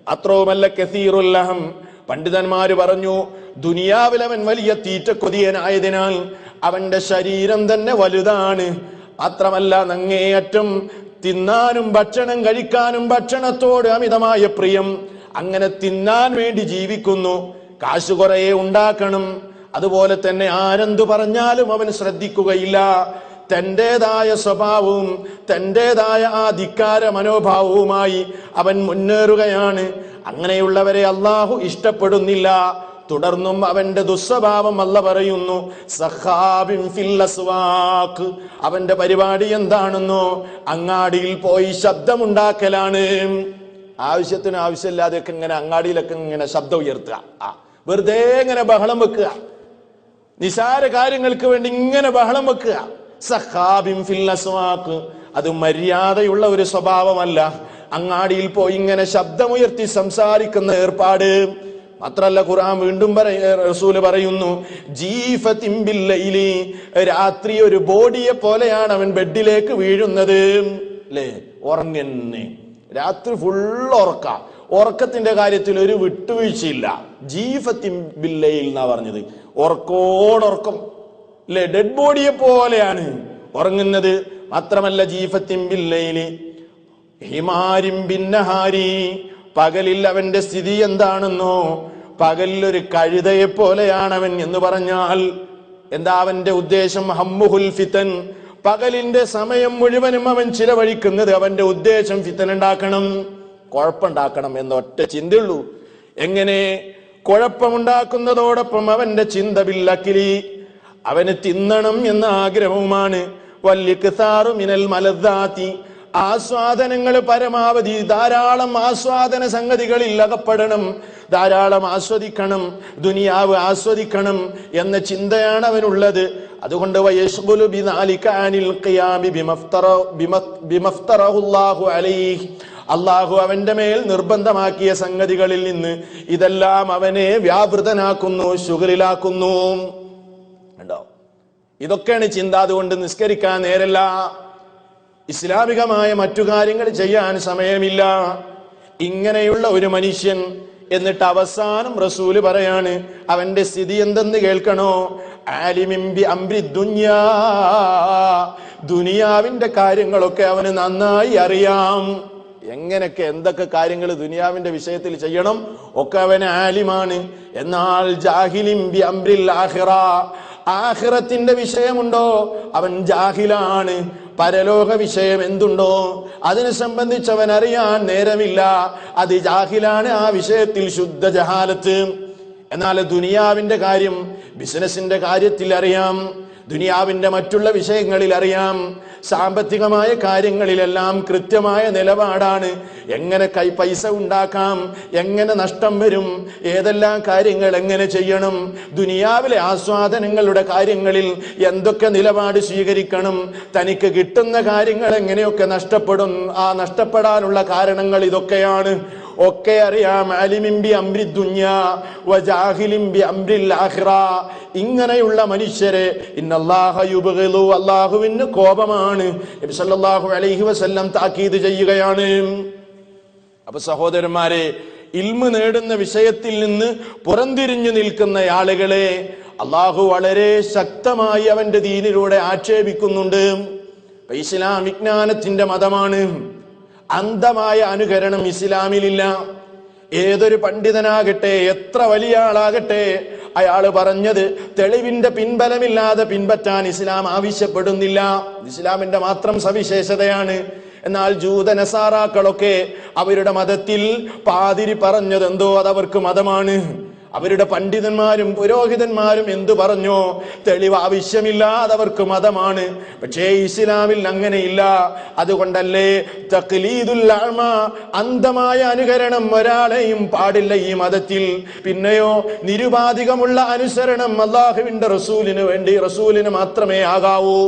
അത്രവുമല്ല കസീറുല്ലഹം, പണ്ഡിതന്മാര് പറഞ്ഞു ദുനിയാവിൽ അവൻ വലിയ തീറ്റക്കൊതിയനായതിനാൽ അവന്റെ ശരീരം തന്നെ വലുതാണ്. മാത്രമല്ല അങ്ങേയറ്റം തിന്നാനും ഭക്ഷണം കഴിക്കാനും ഭക്ഷണത്തോട് അമിതമായ പ്രിയം. അങ്ങനെ തിന്നാൻ വേണ്ടി ജീവിക്കുന്നു, കാശ് കുറെ ഉണ്ടാക്കണം. അതുപോലെ തന്നെ ആരെന്തു പറഞ്ഞാലും അവൻ ശ്രദ്ധിക്കുകയില്ല. തന്റേതായ സ്വഭാവവും തന്റേതായ ആ ധിക്കാര മനോഭാവവുമായി അവൻ മുന്നേറുകയാണ്. അങ്ങനെയുള്ളവരെ അല്ലാഹു ഇഷ്ടപ്പെടുന്നില്ല. തുടർന്നും അവന്റെ ദുസ്വഭാവം അല്ല പറയുന്നു, സഖാബിൻ ഫിൽ അസ്വാഖ്, അവന്റെ പരിപാടി എന്താണെന്നോ അങ്ങാടിയിൽ പോയി ശബ്ദമുണ്ടാക്കലാണ്. ആവശ്യത്തിന് ആവശ്യമില്ലാതെയൊക്കെ ഇങ്ങനെ അങ്ങാടിയിലൊക്കെ ഇങ്ങനെ ശബ്ദം ഉയർത്തുക, വെറുതെ ഇങ്ങനെ ബഹളം വെക്കുക, നിസാര കാര്യങ്ങൾക്ക് വേണ്ടി ഇങ്ങനെ ബഹളം വെക്കുക. സഖാബിൻ ഫിൽ അസ്വാഖ്, അത് മര്യാദയുള്ള ഒരു സ്വഭാവമല്ല. അങ്ങാടിയിൽ പോയി ഇങ്ങനെ ശബ്ദമുയർത്തി സംസാരിക്കുന്ന ഏർപ്പാട്. മാത്രല്ല ഖുർആൻ വീണ്ടും റസൂല് പറയുന്നു, ജീഫത്തിൻ ബില്ലൈലി, രാത്രി ഒരു ബോഡിയെ പോലെയാണ് അവൻ ബെഡിലേക്ക് വീഴുന്നത്. അല്ലേ? ഉറങ്ങന്നെ. രാത്രി ഫുള്ള് ഉറക്കത്തിന്റെ കാര്യത്തിൽ ഒരു വിട്ടുവീഴ്ചയില്ല. ജീഫത്തിൻ ബില്ലയിൽ എന്നാ പറഞ്ഞത്. ഉറക്കോടൊറക്കം അല്ലെ, ഡെഡ് ബോഡിയെ പോലെയാണ് ഉറങ്ങുന്നത്. മാത്രമല്ല ജീഫത്തിൻ ബില്ലയില് ഹിമാരിം ബിന്നഹാരി, പകലിൽ അവന്റെ സ്ഥിതി എന്താണെന്നോ, പകലിൽ ഒരു കഴുതയെ പോലെയാണ് അവൻ എന്ന് പറഞ്ഞാൽ എന്താ അവന്റെ ഉദ്ദേശം? ഹമ്മുഹുൽ ഫിതൻ, പകലിന്റെ സമയം മുഴുവനും അവൻ ചിലവഴിക്കുന്നത് അവന്റെ ഉദ്ദേശം ഫിതൻ ഉണ്ടാക്കണം, കുഴപ്പമുണ്ടാക്കണം എന്ന ഒറ്റ ചിന്തയുള്ളൂ. എങ്ങനെ? കുഴപ്പമുണ്ടാക്കുന്നതോടൊപ്പം അവന്റെ ചിന്ത ബില്ലക്കിലി, അവന് തിന്നണം എന്ന ആഗ്രഹവുമാണ്. വല്ലിക്സാറു മിനൽ മലദ്ദാത്തി, ആസ്വാദനങ്ങൾ പരമാവധി, ധാരാളം ആസ്വാദന സംഗതികളിൽ അകപ്പെടണം, ധാരാളം ആസ്വദിക്കണം, ദുനിയാവ് ആസ്വദിക്കണം എന്ന ചിന്തയാണ് അവനുള്ളത്. അതുകൊണ്ട് വയശ്ഗുലു ബിദാലിക അനിൽ ഖിയാമി ബിമഫ്തറഹുല്ലാഹു അലൈഹി, അള്ളാഹു അവന്റെ മേൽ നിർബന്ധമാക്കിയ സംഗതികളിൽ നിന്ന് ഇതെല്ലാം അവനെ വ്യാപൃതനാക്കുന്നു, ശുഗലിലാക്കുന്നു. ഉണ്ടോ? ഇതൊക്കെയാണ് ചിന്ത. അതുകൊണ്ട് നിസ്കരിക്കാൻ നേരല്ല, ഇസ്ലാമികമായ മറ്റു കാര്യങ്ങൾ ചെയ്യാൻ സമയമില്ല. ഇങ്ങനെയുള്ള ഒരു മനുഷ്യൻ, എന്നിട്ട് അവസാനം റസൂല് പറയാണ് അവന്റെ സ്ഥിതി എന്തെന്ന് കേൾക്കണോ? ആലിമിൻ ബി അംരി ദുനിയാ, ദുനിയാവിന്റെ കാര്യങ്ങളൊക്കെ അവന് നന്നായി അറിയാം. എങ്ങനെയൊക്കെ എന്തൊക്കെ കാര്യങ്ങൾ ദുനിയാവിന്റെ വിഷയത്തിൽ ചെയ്യണം ഒക്കെ അവന് ആലിമാണ്. എന്നാൽ ജാഹിലിൻ ബി അംരിൽ ആഖിറ, ആഖിറത്തിന്റെ വിഷയമുണ്ടോ അവൻ ജാഹിലാണ്. പരലോക വിഷയം എന്തുണ്ടോ അതിനെ സംബന്ധിച്ചവൻ അറിയാൻ നേരമില്ല, അത് ജാഹിലാണ്. ആ വിഷയത്തിൽ ശുദ്ധ ജഹാലത്ത്. എന്നാൽ ദുനിയാവിന്റെ കാര്യം, ബിസിനസിന്റെ കാര്യത്തിൽ അറിയാം, ദുനിയാവിന്റെ മറ്റുള്ള വിഷയങ്ങളിൽ അറിയാം, സാമ്പത്തികമായ കാര്യങ്ങളിലെല്ലാം കൃത്യമായ നിലപാടാണ്. എങ്ങനെ പൈസ ഉണ്ടാക്കാം, എങ്ങനെ നഷ്ടം വരും, ഏതെല്ലാം കാര്യങ്ങൾ എങ്ങനെ ചെയ്യണം, ദുനിയാവിലെ ആസ്വാദനങ്ങളുടെ കാര്യങ്ങളിൽ എന്തൊക്കെ നിലപാട് സ്വീകരിക്കണം, തനിക്ക് കിട്ടുന്ന കാര്യങ്ങൾ എങ്ങനെയൊക്കെ നഷ്ടപ്പെടും, ആ നഷ്ടപ്പെടാനുള്ള കാരണങ്ങൾ ഇതൊക്കെയാണ്, ഒക്കെ അറിയാം. അലിമിൻ ബി അംരി ദുനിയാ വജാഹിലിൻ ബി അംരിൽ ആഖിറ. ഇങ്ങനെയുള്ള മനുഷ്യരെ ഇന്നല്ലാഹ യുബ്ഗിദു, അല്ലാഹുവിന് കോപമാണ്. നബി സല്ലല്ലാഹു അലൈഹി വസല്ലം താക്കീത് ചെയ്യുകയാണ്. അപ്പൊ സഹോദരന്മാരെ, ഇൽമ് നേടുന്ന വിഷയത്തിൽ നിന്ന് പുറംതിരിഞ്ഞു നിൽക്കുന്ന ആളുകളെ അള്ളാഹു വളരെ ശക്തമായി അവന്റെ ദീനിലൂടെ ആക്ഷേപിക്കുന്നുണ്ട്. ഇസ്ലാം വിജ്ഞാനത്തിന്റെ മതമാണ്. അന്ധമായ അനുകരണം ഇസ്ലാമിലില്ല. ഏതൊരു പണ്ഡിതനാകട്ടെ, എത്ര വലിയ ആളാകട്ടെ, അയാള് പറഞ്ഞത് തെളിവിന്റെ പിൻബലമില്ലാതെ പിൻപറ്റാൻ ഇസ്ലാം ആവശ്യപ്പെടുന്നില്ല. ഇസ്ലാമിന്റെ മാത്രം സവിശേഷതയാണ്. എന്നാൽ ജൂതനസാറാക്കളൊക്കെ അവരുടെ മതത്തിൽ പാതിരി പറഞ്ഞതെന്തോ അതവർക്ക് മതമാണ്. അവരുടെ പണ്ഡിതന്മാരും പുരോഹിതന്മാരും എന്തു പറഞ്ഞോ തെളിവ് ആവശ്യമില്ലാതെ അവർക്ക് മതമാണ്. പക്ഷേ ഇസ്ലാമിൽ അങ്ങനെയില്ല. അതുകൊണ്ടല്ലേ തഖ്ലീദുൽ അഅ്മ, അന്ധമായ അനുകരണം ഒരാളെയും പാടില്ല ഈ മതത്തിൽ. പിന്നെയോ നിരുപാധികമുള്ള അനുസരണം അല്ലാഹുവിന്റെ റസൂലിന് വേണ്ടി, റസൂലിന് മാത്രമേ ആകാവൂ.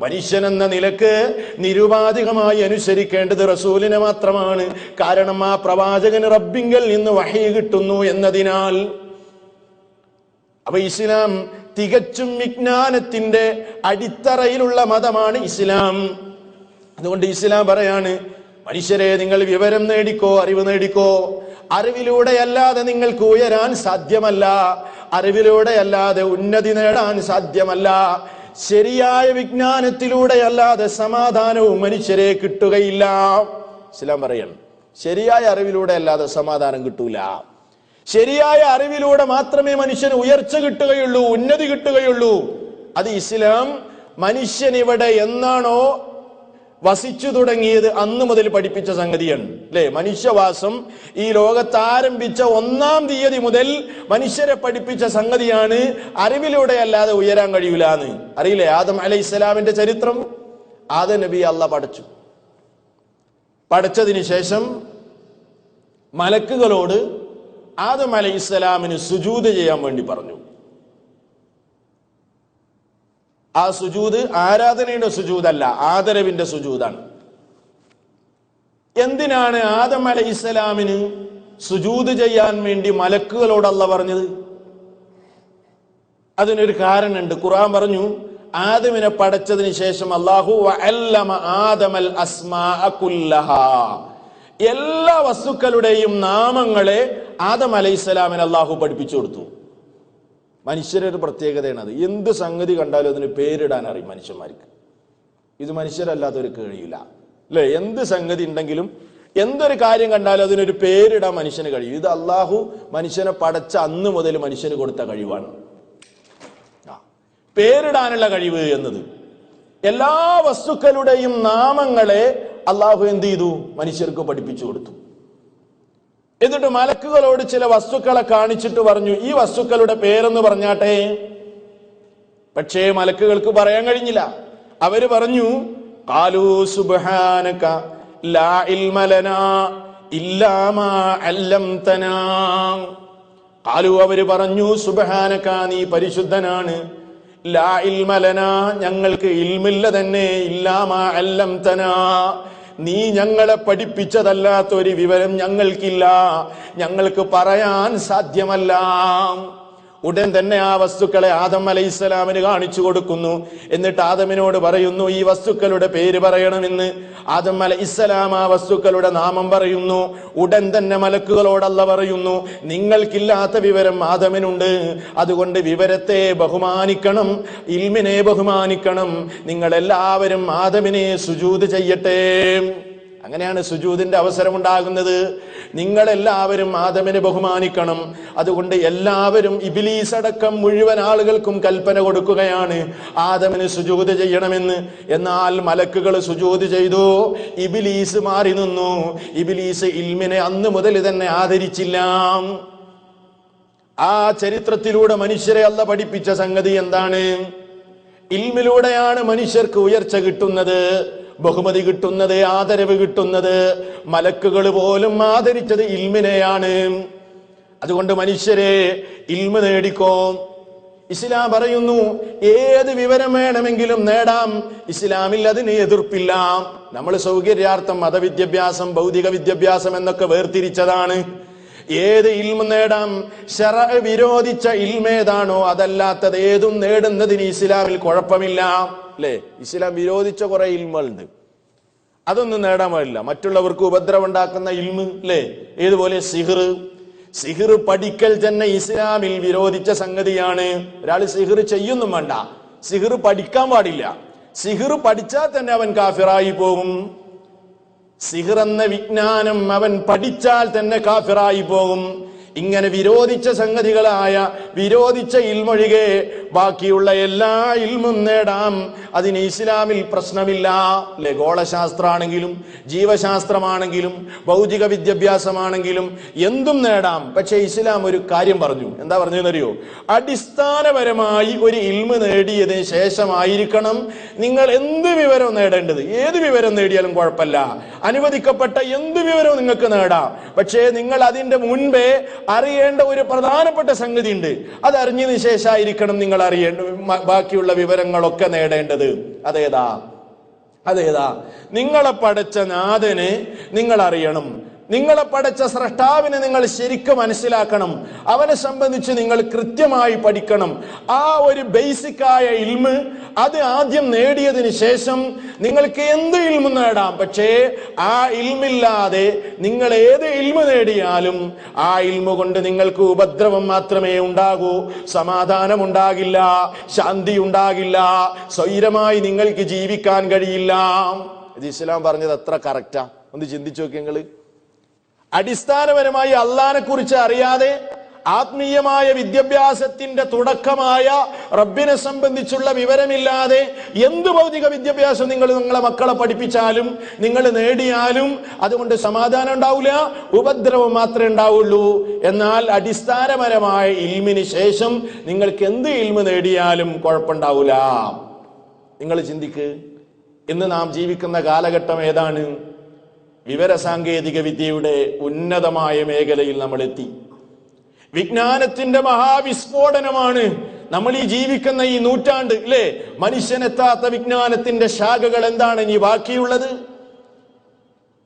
മനുഷ്യൻ എന്ന നിലക്ക് നിരുപാധികമായി അനുസരിക്കേണ്ടത് റസൂലിനെ മാത്രമാണ്. കാരണം ആ പ്രവാചകന് റബ്ബിങ്കൽ നിന്ന് വഹീ കിട്ടുന്നു എന്നതിനാൽ. അപ്പൊ ഇസ്ലാം തികച്ചും വിജ്ഞാനത്തിന്റെ അടിത്തറയിലുള്ള മതമാണ് ഇസ്ലാം. അതുകൊണ്ട് ഇസ്ലാം പറയാണ്, മനുഷ്യരെ നിങ്ങൾ വിവരം നേടിക്കോ, അറിവ് നേടിക്കോ. അറിവിലൂടെ അല്ലാതെ നിങ്ങൾക്ക് ഉയരാൻ സാധ്യമല്ല, അറിവിലൂടെ അല്ലാതെ ഉന്നതി നേടാൻ സാധ്യമല്ല. ശരിയായ വിജ്ഞാനത്തിലൂടെ അല്ലാതെ സമാധാനവും മനുഷ്യരെ കിട്ടുകയില്ല. ഇസ്ലാം പറയണം, ശരിയായ അറിവിലൂടെ അല്ലാതെ സമാധാനം കിട്ടൂല. ശരിയായ അറിവിലൂടെ മാത്രമേ മനുഷ്യന് ഉയർച്ച കിട്ടുകയുള്ളൂ, ഉന്നതി കിട്ടുകയുള്ളൂ. അത് ഇസ്ലാം മനുഷ്യൻ ഇവിടെ എന്നാണോ വസിച്ചു തുടങ്ങിയത് അന്ന് മുതൽ പഠിപ്പിച്ച സംഗതിയാണ്. അല്ലെ, മനുഷ്യവാസം ഈ ലോകത്ത് ആരംഭിച്ച 1-ാം തീയതി മുതൽ മനുഷ്യരെ പഠിപ്പിച്ച സംഗതിയാണ്. അറിവിലൂടെ അല്ലാതെ ഉയരാൻ കഴിയൂലെന്ന്. അറിയില്ലേ ആദം അലൈഹിസ്സലാമിന്റെ ചരിത്രം? ആദം നബി അള്ളാഹ് പഠിച്ചതിന് ശേഷം മലക്കുകളോട് ആദം അലൈഹിസ്സലാമിന് സുജൂദ് ചെയ്യാൻ വേണ്ടി പറഞ്ഞു. ആ സുജൂദ് ആരാധനയുടെ സുജൂദല്ല, ആദരവിന്റെ സുജൂദാണ്. എന്തിനാണ് ആദം അലൈഹിസ്സലാമിന് സുജൂദ് ചെയ്യാൻ വേണ്ടി മലക്കുകളോട് അല്ലാഹ് പറഞ്ഞത്? അതിനൊരു കാരണമുണ്ട്. ഖുർആൻ പറഞ്ഞു, ആദമിനെ പടച്ചതിന് ശേഷം അല്ലാഹു വഅല്ലമ ആദമൽ അസ്മാഅ കുല്ലഹാ, എല്ലാ വസ്തുക്കളുടെയും നാമങ്ങളെ ആദം അലൈഹിസ്സലാമിന് അല്ലാഹു പഠിപ്പിച്ചു കൊടുത്തു. മനുഷ്യരുടെ പ്രത്യേകതയാണ് അത്. എന്ത് സംഗതി കണ്ടാലും അതിന് പേരിടാൻ അറിയും മനുഷ്യന്മാർക്ക്. ഇത് മനുഷ്യരല്ലാത്തവർ കഴിയില്ല അല്ലെ? എന്ത് സംഗതി ഉണ്ടെങ്കിലും എന്തൊരു കാര്യം കണ്ടാലും അതിനൊരു പേരിടാൻ മനുഷ്യന് കഴിയും. ഇത് അല്ലാഹു മനുഷ്യനെ പടച്ച അന്ന് മുതൽ മനുഷ്യന് കൊടുത്ത കഴിവാണ്, പേരിടാനുള്ള കഴിവ് എന്നത്. എല്ലാ വസ്തുക്കളുടെയും നാമങ്ങളെ അല്ലാഹു എന്ത് ചെയ്തു? മനുഷ്യർക്ക് പഠിപ്പിച്ചു കൊടുത്തു. എന്നിട്ട് മലക്കുകളോട് ചില വസ്തുക്കളെ കാണിച്ചിട്ട് പറഞ്ഞു, ഈ വസ്തുക്കളുടെ പേരെന്ന് പറഞ്ഞാട്ടെ. പക്ഷേ മലക്കുകൾക്ക് പറയാൻ കഴിഞ്ഞില്ല. അവര് പറഞ്ഞു, ഖാലൂ സുബ്ഹാനക ലാ ഇൽമ ലനാ ഇല്ലാ മാ അല്ലംതനാ. ഖാലൂ, അവര് പറഞ്ഞു, സുബ്ഹാനക, നീ പരിശുദ്ധനാണ്, ലാ ഇൽമ ലനാ, ഞങ്ങൾക്ക് ഇൽമില്ല തന്നെ, ഇല്ലാ മാ അല്ലംതനാ, നീ ഞങ്ങളെ പഠിപ്പിച്ചതല്ലാത്ത ഒരു വിവരം ഞങ്ങൾക്കില്ല, ഞങ്ങൾക്ക് പറയാൻ സാധ്യമല്ല. ഉടൻ തന്നെ ആ വസ്തുക്കളെ ആദം അലൈഹിസ്സലാമിന് കാണിച്ചു കൊടുക്കുന്നു. എന്നിട്ട് ആദമിനോട് പറയുന്നു, ഈ വസ്തുക്കളുടെ പേര് പറയണമെന്ന്. ആദം അലൈഹിസ്സലാം ആ വസ്തുക്കളുടെ നാമം പറയുന്നു. ഉടൻ തന്നെ മലക്കുകളോട് അല്ലാഹു പറയുന്നു, നിങ്ങൾക്കില്ലാത്ത വിവരം ആദമിനുണ്ട്, അതുകൊണ്ട് വിവരത്തെ ബഹുമാനിക്കണം, ഇൽമിനെ ബഹുമാനിക്കണം, നിങ്ങളെല്ലാവരും ആദമിനെ സുജൂദ് ചെയ്യട്ടെ. അങ്ങനെയാണ് സുജൂദിന്റെ അവസരമുണ്ടാകുന്നത്. നിങ്ങളെല്ലാവരും ആദമിനെ ബഹുമാനിക്കണം. അതുകൊണ്ട് എല്ലാവരും, ഇബ്ലീസ് അടക്കം മുഴുവൻ ആളുകൾക്കും കൽപ്പന കൊടുക്കുകയാണ് ആദമിന് സുജൂദ് ചെയ്യണമെന്ന്. എന്നാൽ മലക്കുകൾ സുജൂദ് ചെയ്തു, ഇബ്ലീസ് മാറി നിന്നു. ഇബ്ലീസ് ഇൽമിനെ അന്ന് മുതൽ തന്നെ ആദരിച്ചില്ല. ആ ചരിത്രത്തിലൂടെ മനുഷ്യരെ അല്ലാഹു പഠിപ്പിച്ച സംഗതി എന്താണ്? ഇൽമിലൂടെയാണ് മനുഷ്യർക്ക് ഉയർച്ച കിട്ടുന്നത്, ബഹുമതി കിട്ടുന്നത്, ആദരവ് കിട്ടുന്നത്. മലക്കുകൾ പോലും ആദരിച്ചത് ഇൽമിനെയാണ്. അതുകൊണ്ട് മനുഷ്യരെ ഇൽമ നേടിക്കോ. ഇസ്ലാം പറയുന്നു, ഏത് വിവരം വേണമെങ്കിലും നേടാം. ഇസ്ലാമിൽ അതിന് എതിർപ്പില്ല. നമ്മൾ സൗകര്യാർത്ഥം മതവിദ്യാഭ്യാസം, ഭൗതിക വിദ്യാഭ്യാസം എന്നൊക്കെ വേർതിരിച്ചതാണ്. ഏത് ഇൽമ നേടാം. ശറഅ വിരോധിച്ച ഇൽമേതാണോ അതല്ലാത്തത് ഏതും നേടുന്നതിന് ഇസ്ലാമിൽ കുഴപ്പമില്ല അല്ലെ? ഇസ്ലാം വിരോധിച്ച കുറെ ഇൽമുണ്ട്, അതൊന്നും നേടാൻ പാടില്ല. മറ്റുള്ളവർക്ക് ഉപദ്രവം ഉണ്ടാക്കുന്ന ഇൽമ് അല്ലെ? ഏതുപോലെ സിഹിർ പഠിക്കൽ തന്നെ ഇസ്ലാമിൽ വിരോധിച്ച സംഗതിയാണ്. ഒരാൾ സിഹിർ ചെയ്യുന്നും വേണ്ട, സിഹിർ പഠിക്കാൻ പാടില്ല. സിഹിർ പഠിച്ചാൽ തന്നെ അവൻ കാഫിറായി പോകും. സിഹിർ എന്ന വിജ്ഞാനം അവൻ പഠിച്ചാൽ തന്നെ കാഫിറായി പോകും. ഇങ്ങനെ വിരോധിച്ച സംഗതികളായ വിരോധിച്ച ഇൽമൊഴികെ ബാക്കിയുള്ള എല്ലാ ഇൽമും നേടാം. അതിന് ഇസ്ലാമിൽ പ്രശ്നമില്ല അല്ലെ? ഗോളശാസ്ത്രമാണെങ്കിലും ജീവശാസ്ത്രമാണെങ്കിലും ഭൗതിക വിദ്യാഭ്യാസമാണെങ്കിലും എന്തും നേടാം. പക്ഷെ ഇസ്ലാം ഒരു കാര്യം പറഞ്ഞു. എന്താ പറഞ്ഞതെന്നറിയോ? അടിസ്ഥാനപരമായി ഒരു ഇൽമ് നേടിയതിന് ശേഷമായിരിക്കണം നിങ്ങൾ എന്ത് വിവരവും നേടേണ്ടത്. ഏത് വിവരം നേടിയാലും കുഴപ്പമില്ല, അനുവദിക്കപ്പെട്ട എന്ത് വിവരവും നിങ്ങൾക്ക് നേടാം. പക്ഷേ നിങ്ങൾ അതിന്റെ മുൻപേ അറിയേണ്ട ഒരു പ്രധാനപ്പെട്ട സംഗതി ഉണ്ട്. അത് അറിഞ്ഞതിന് ശേഷമായിരിക്കണം നിങ്ങൾ അറിയേണ്ട ബാക്കിയുള്ള വിവരങ്ങളൊക്കെ നേടേണ്ടത്. അതേതാ? നിങ്ങളെ പടച്ച നാഥനെ നിങ്ങൾ അറിയണം. നിങ്ങളെ പടച്ച സ്രഷ്ടാവിനെ നിങ്ങൾ ശരിക്കും മനസ്സിലാക്കണം. അവനെ സംബന്ധിച്ച് നിങ്ങൾ കൃത്യമായി പഠിക്കണം. ആ ഒരു ബേസിക്കായ ഇൽമ് അത് ആദ്യം നേടിയതിന് ശേഷം നിങ്ങൾക്ക് എന്ത് ഇൽമു നേടാം. പക്ഷേ ആ ഇൽമില്ലാതെ നിങ്ങൾ ഏത് ഇൽമു നേടിയാലും ആ ഇൽമു കൊണ്ട് നിങ്ങൾക്ക് ഉപദ്രവം മാത്രമേ ഉണ്ടാകൂ, സമാധാനം ഉണ്ടാകില്ല, ശാന്തി ഉണ്ടാകില്ല, സ്വൈരമായി നിങ്ങൾക്ക് ജീവിക്കാൻ കഴിയില്ല. ഇത് ഇസ്ലാം പറഞ്ഞത് എത്ര കറക്റ്റാ ഒന്ന് ചിന്തിച്ചു നോക്കി നിങ്ങൾ. അടിസ്ഥാനപരമായി അള്ളാഹിനെ കുറിച്ച് അറിയാതെ ആത്മീയമായ വിദ്യാഭ്യാസത്തിന്റെ തുടക്കമായ റബ്ബിനെ സംബന്ധിച്ചുള്ള വിവരമില്ലാതെ എന്ത് ഭൗതിക വിദ്യാഭ്യാസം നിങ്ങൾ നിങ്ങളെ മക്കളെ പഠിപ്പിച്ചാലും നിങ്ങൾ നേടിയാലും അതുകൊണ്ട് സമാധാനം ഉണ്ടാവില്ല, ഉപദ്രവം മാത്രമേ ഉണ്ടാവുള്ളൂ. എന്നാൽ അടിസ്ഥാനപരമായ ഇൽമിന് ശേഷം നിങ്ങൾക്ക് എന്ത് ഇൽമ് നേടിയാലും കുഴപ്പമുണ്ടാവില്ല. നിങ്ങൾ ചിന്തിക്ക്, ഇന്ന് നാം ജീവിക്കുന്ന കാലഘട്ടം ഏതാണ്? വിവരസാങ്കേതിക വിദ്യയുടെ ഉന്നതമായ മേഖലയിൽ നമ്മൾ എത്തി. വിജ്ഞാനത്തിന്റെ മഹാവിസ്ഫോടനമാണ് നമ്മൾ ഈ ജീവിക്കുന്ന ഈ നൂറ്റാണ്ട് അല്ലേ? മനുഷ്യനെത്താത്ത വിജ്ഞാനത്തിന്റെ ശാഖകൾ എന്താണ് ഇനി ബാക്കിയുള്ളത്?